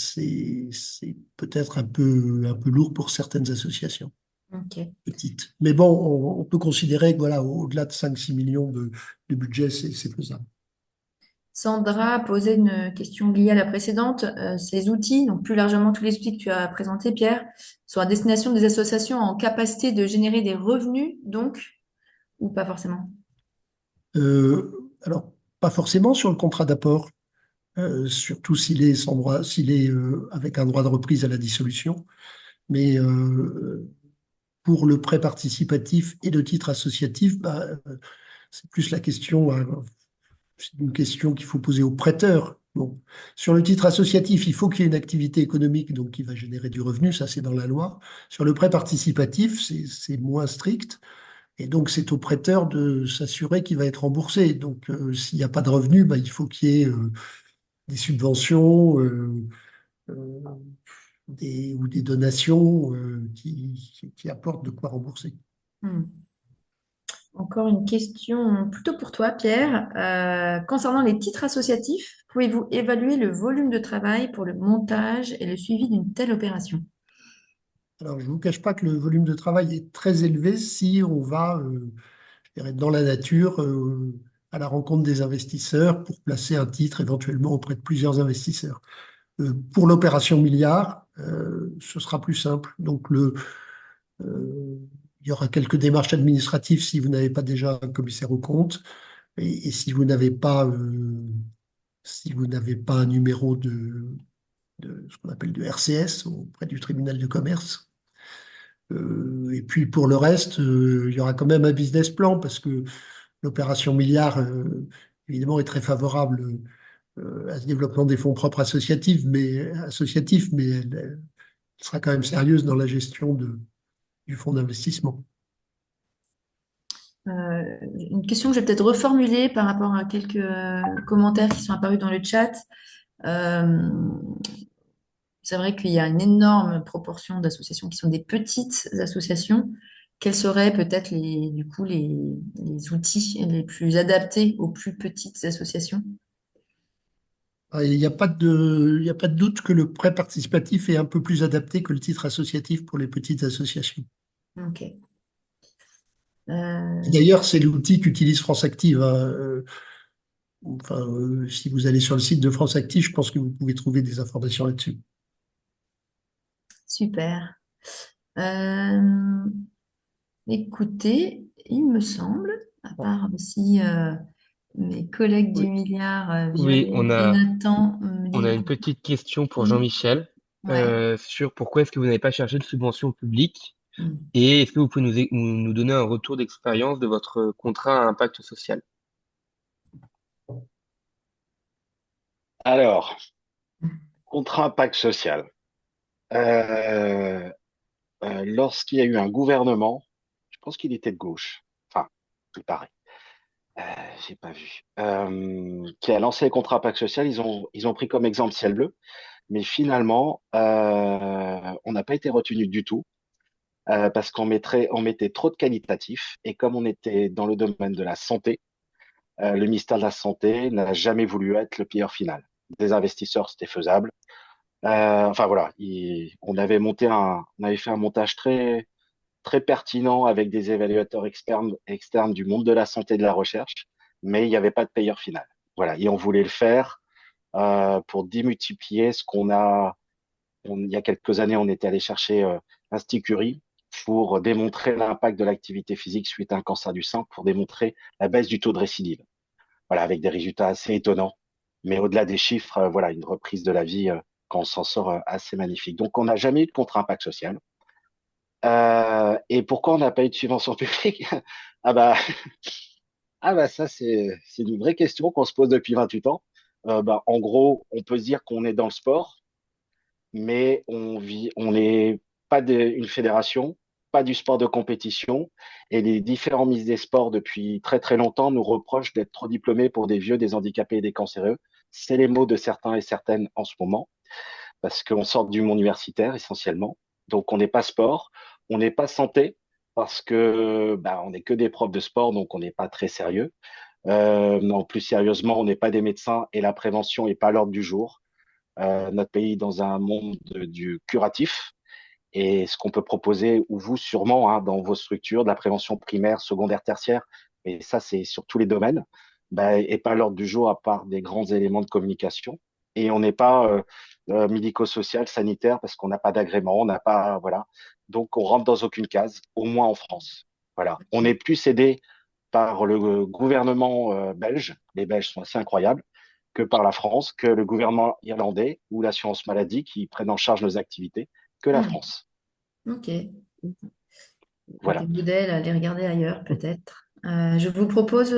peut-être un peu lourd pour certaines associations Ok. petites. Mais bon, on peut considérer que voilà, au-delà de 5-6 millions de budget, c'est faisable. Sandra a posé une question liée à la précédente. Ces outils, donc plus largement tous les outils que tu as présentés, Pierre, sont à destination des associations en capacité de générer des revenus, donc, ou pas forcément? Alors, pas forcément sur le contrat d'apport, surtout s'il est avec un droit de reprise à la dissolution, mais pour le prêt participatif et le titre associatif, bah, c'est plus la question, c'est une question qu'il faut poser au prêteur. Bon. Sur le titre associatif, il faut qu'il y ait une activité économique donc qui va générer du revenu, ça c'est dans la loi. Sur le prêt participatif, c'est moins strict. Et donc, c'est au prêteur de s'assurer qu'il va être remboursé. Donc, s'il n'y a pas de revenu, bah, il faut qu'il y ait des subventions euh, ou des donations qui apportent de quoi rembourser. Hmm. Encore une question plutôt pour toi, Pierre. Concernant les titres associatifs, pouvez-vous évaluer le volume de travail pour le montage et le suivi d'une telle opération? Alors, je ne vous cache pas que le volume de travail est très élevé si on va, je dirais, dans la nature, à la rencontre des investisseurs pour placer un titre éventuellement auprès de plusieurs investisseurs. Pour l'opération milliard, ce sera plus simple. Donc, il y aura quelques démarches administratives si vous n'avez pas déjà un commissaire aux comptes et si vous n'avez pas un numéro de ce qu'on appelle de RCS auprès du tribunal de commerce. Et puis pour le reste, il y aura quand même un business plan parce que l'opération milliard, évidemment, est très favorable à ce développement des fonds propres associatifs, mais elle sera quand même sérieuse dans la gestion du fonds d'investissement. Une question que je vais peut-être reformuler par rapport à quelques commentaires qui sont apparus dans le chat. Euh, c'est vrai qu'il y a une énorme proportion d'associations qui sont des petites associations. Quels seraient peut-être du coup, les outils les plus adaptés aux plus petites associations? Il n'y a il y a pas de doute que le prêt participatif est un peu plus adapté que le titre associatif pour les petites associations. Ok. D'ailleurs, c'est l'outil qu'utilise France Active, hein. Enfin, si vous allez sur le site de France Active, je pense que vous pouvez trouver des informations là-dessus. Super. Euh, Écoutez, il me semble, à part si mes collègues du Oui, milliard, oui, Violaine et Nathan, me on a disent une petite question pour oui. Jean-Michel Ouais. sur pourquoi est-ce que vous n'avez pas cherché de subvention publique Mm. et est-ce que vous pouvez nous donner un retour d'expérience de votre contrat à impact social? Alors, contrat impact social. Euh, Lorsqu'il y a eu un gouvernement, je pense qu'il était de gauche, enfin, il paraît, euh, j'ai pas vu, qui a lancé les contrats impact social, ils ont pris comme exemple Ciel Bleu, mais finalement, on n'a pas été retenu du tout. Parce on mettait trop de qualitatif et comme on était dans le domaine de la santé, le ministère de la Santé n'a jamais voulu être le payeur final. Des investisseurs, c'était faisable. Enfin voilà, on avait fait un montage très pertinent avec des évaluateurs externes du monde de la santé et de la recherche, mais il n'y avait pas de payeur final. Voilà, et on voulait le faire pour démultiplier ce qu'on a. Il y a quelques années, on était allé chercher l'Institut Curie pour démontrer l'impact de l'activité physique suite à un cancer du sein, pour démontrer la baisse du taux de récidive. Voilà, avec des résultats assez étonnants. Mais au-delà des chiffres, voilà, une reprise de la vie quand on s'en sort assez magnifique. Donc, on n'a jamais eu de contre-impact social. Et pourquoi on n'a pas eu de subvention publique? Ah bah, ah bah ça, c'est une vraie question qu'on se pose depuis 28 ans. Bah, en gros, on peut se dire qu'on est dans le sport, mais on n'est pas une fédération, pas du sport de compétition, et les différents ministres des Sports depuis très très longtemps nous reprochent d'être trop diplômés pour des vieux, des handicapés et des cancéreux. C'est les mots de certains et certaines en ce moment, parce qu'on sort du monde universitaire essentiellement. Donc on n'est pas sport, on n'est pas santé, parce que bah, on n'est que des profs de sport, donc on n'est pas très sérieux. Non, plus sérieusement, on n'est pas des médecins et la prévention n'est pas à l'ordre du jour. Notre pays est dans un monde du curatif et ce qu'on peut proposer, ou vous sûrement, hein, dans vos structures, de la prévention primaire, secondaire, tertiaire, et ça c'est sur tous les domaines, bah, est pas à l'ordre du jour à part des grands éléments de communication. Et on n'est pas médico-social, sanitaire, parce qu'on n'a pas d'agrément, on n'a pas, voilà. Donc on rentre dans aucune case, au moins en France. Voilà. On est plus aidé par le gouvernement belge, les Belges sont assez incroyables, que par la France, que le gouvernement irlandais ou l'assurance maladie qui prennent en charge nos activités, que la Mm. France. Ok. Des Voilà. modèles à aller regarder ailleurs, peut-être. Je vous propose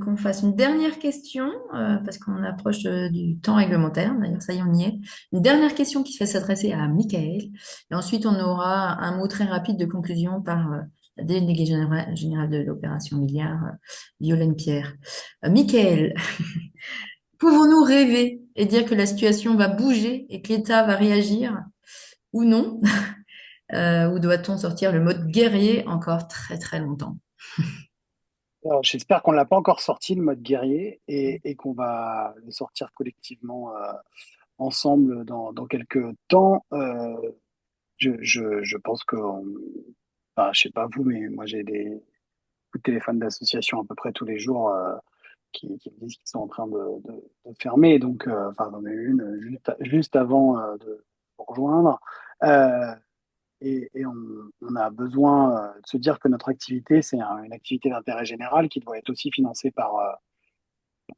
qu'on fasse une dernière question, parce qu'on approche du temps réglementaire. D'ailleurs, ça y est, on y est. Une dernière question qui va s'adresser à Michael. Et ensuite, on aura un mot très rapide de conclusion par la déléguée générale de l'opération Milliard, Violaine Pierre. Michael, pouvons-nous rêver et dire que la situation va bouger et que l'État va réagir ou non? Ou doit-on sortir le mode guerrier encore très très longtemps? Alors, j'espère qu'on ne l'a pas encore sorti, le mode guerrier, et qu'on va le sortir collectivement ensemble dans quelques temps. Je pense que, enfin, je sais pas vous, mais moi j'ai des coups de téléphone d'associations à peu près tous les jours qui me disent qu'ils sont en train de fermer. Donc, enfin, j'en ai eu une juste avant de vous rejoindre. Euh, et on a besoin de se dire que notre activité, c'est une activité d'intérêt général qui doit être aussi financée par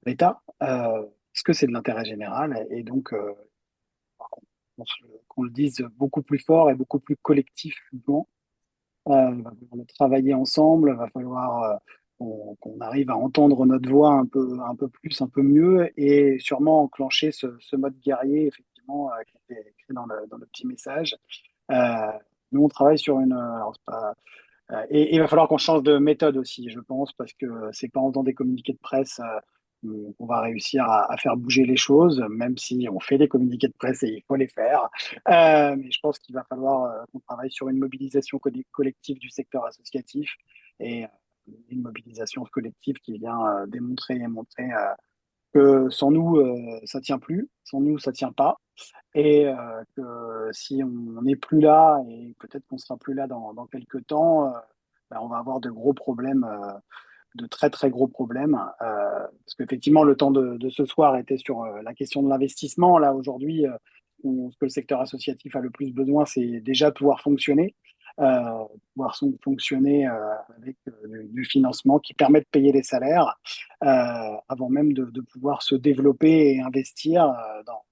l'État, parce que c'est de l'intérêt général. Et donc, qu'on le dise beaucoup plus fort et beaucoup plus collectivement. Il va falloir travailler ensemble, il va falloir qu'on arrive à entendre notre voix un peu plus, un peu mieux, et sûrement enclencher ce mode guerrier, effectivement, qui était écrit dans le petit message. Euh, Nous, on travaille sur une. Alors, c'est pas, et il va falloir qu'on change de méthode aussi, je pense, parce que c'est pas en faisant des communiqués de presse qu'on va réussir à faire bouger les choses, même si on fait des communiqués de presse et il faut les faire. Mais je pense qu'il va falloir qu'on travaille sur une mobilisation collective du secteur associatif et une mobilisation collective qui vient démontrer et montrer que sans nous, ça tient plus, sans nous, ça tient pas, et que si on n'est plus là, et peut-être qu'on sera plus là dans quelques temps, ben, on va avoir de gros problèmes, de très très gros problèmes, parce qu'effectivement le temps de ce soir était sur la question de l'investissement. Là aujourd'hui, ce que le secteur associatif a le plus besoin, c'est déjà pouvoir fonctionner, fonctionner avec du financement qui permet de payer les salaires avant même de pouvoir se développer et investir dans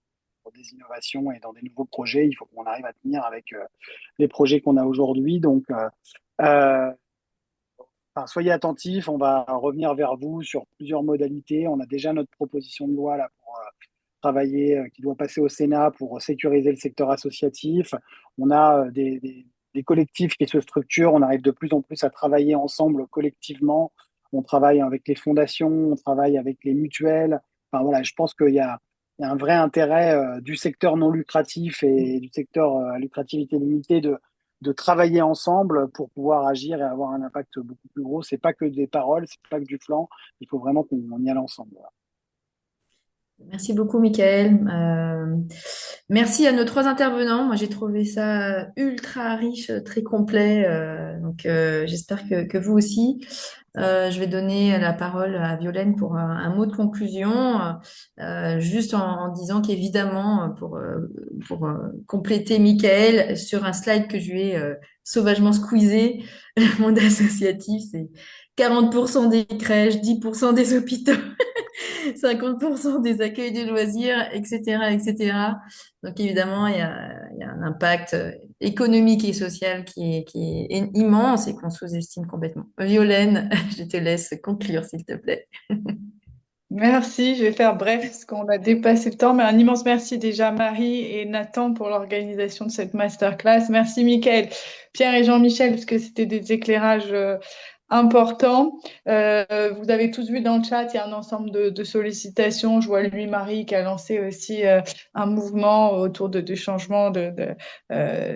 des innovations et dans des nouveaux projets. Il faut qu'on arrive à tenir avec les projets qu'on a aujourd'hui. Donc, soyez attentifs, on va revenir vers vous sur plusieurs modalités. On a déjà notre proposition de loi là, pour travailler, qui doit passer au Sénat pour sécuriser le secteur associatif. On a des collectifs qui se structurent, on arrive de plus en plus à travailler ensemble collectivement. On travaille avec les fondations, on travaille avec les mutuelles. Enfin, voilà, je pense qu'il y a un vrai intérêt du secteur non lucratif et du secteur à lucrativité limitée de travailler ensemble pour pouvoir agir et avoir un impact beaucoup plus gros. C'est pas que des paroles, c'est pas que du flanc. Il faut vraiment qu'on y aille ensemble. Voilà. Merci beaucoup, Michael. Merci à nos trois intervenants. Moi, j'ai trouvé ça ultra riche, très complet. J'espère que vous aussi. Je vais donner la parole à Violaine pour un mot de conclusion, juste en disant qu'évidemment, pour compléter Michael, sur un slide que je lui ai sauvagement squeezé, le monde associatif, c'est 40% des crèches, 10% des hôpitaux. 50% des accueils de loisirs, etc., etc. Donc évidemment, il y a un impact économique et social qui est immense et qu'on sous-estime complètement. Violaine, je te laisse conclure, s'il te plaît. Merci, je vais faire bref parce qu'on a dépassé le temps, mais un immense merci déjà à Marie et Nathan pour l'organisation de cette masterclass. Merci Mickaël, Pierre et Jean-Michel parce que c'était des éclairages importants. Vous avez tous vu dans le chat, il y a un ensemble de sollicitations. Je vois lui, Marie, qui a lancé aussi un mouvement autour de changements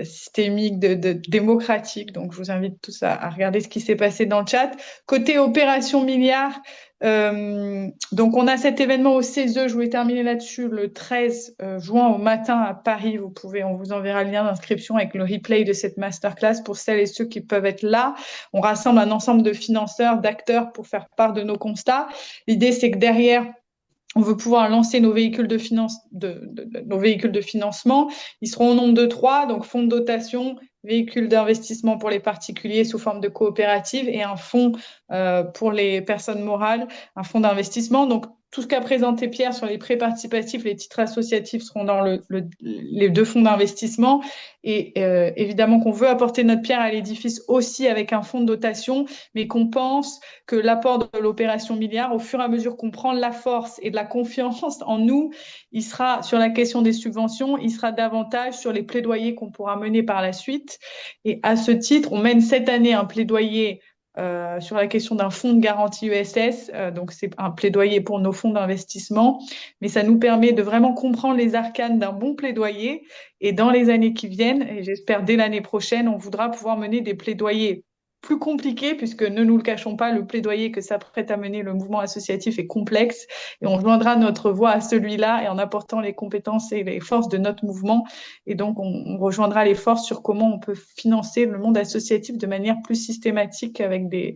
systémiques, démocratiques. Donc, je vous invite tous à regarder ce qui s'est passé dans le chat. Côté opération milliard, donc on a cet événement au CESE, je voulais terminer là-dessus, le 13 juin au matin à Paris. On vous enverra le lien d'inscription avec le replay de cette masterclass pour celles et ceux qui peuvent être là. On rassemble un ensemble de financeurs, d'acteurs pour faire part de nos constats. L'idée, c'est que derrière, on veut pouvoir lancer nos véhicules de financement. Ils seront au nombre de 3, donc fonds de dotation, véhicules d'investissement pour les particuliers sous forme de coopérative et un fonds pour les personnes morales, un fonds d'investissement. Donc, tout ce qu'a présenté Pierre sur les prêts participatifs, les titres associatifs seront dans les 2 fonds d'investissement. Et évidemment qu'on veut apporter notre pierre à l'édifice aussi avec un fonds de dotation, mais qu'on pense que l'apport de l'opération milliard, au fur et à mesure qu'on prend de la force et de la confiance en nous, il sera sur la question des subventions, il sera davantage sur les plaidoyers qu'on pourra mener par la suite. Et à ce titre, on mène cette année un plaidoyer sur la question d'un fonds de garantie USS, donc c'est un plaidoyer pour nos fonds d'investissement, mais ça nous permet de vraiment comprendre les arcanes d'un bon plaidoyer et dans les années qui viennent, et j'espère dès l'année prochaine, on voudra pouvoir mener des plaidoyers plus compliqués puisque ne nous le cachons pas, le plaidoyer que s'apprête à mener le mouvement associatif est complexe et on joindra notre voix à celui-là et en apportant les compétences et les forces de notre mouvement et donc on rejoindra les forces sur comment on peut financer le monde associatif de manière plus systématique avec des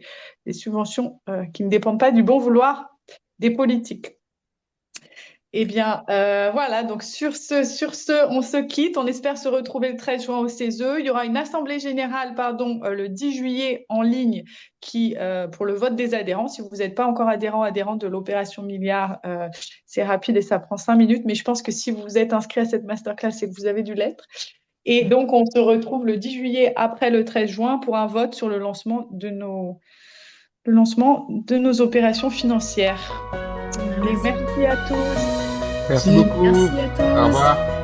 subventions qui ne dépendent pas du bon vouloir des politiques. Eh bien, voilà, donc sur ce, on se quitte. On espère se retrouver le 13 juin au CESE. Il y aura une assemblée générale, le 10 juillet en ligne pour le vote des adhérents. Si vous n'êtes pas encore adhérent de l'opération milliard, c'est rapide et ça prend 5 minutes. Mais je pense que si vous êtes inscrit à cette masterclass, c'est que vous avez dû l'être. Et donc, on se retrouve le 10 juillet après le 13 juin pour un vote sur le lancement de nos opérations financières. Merci à tous. Merci beaucoup. Merci à tous. Au revoir.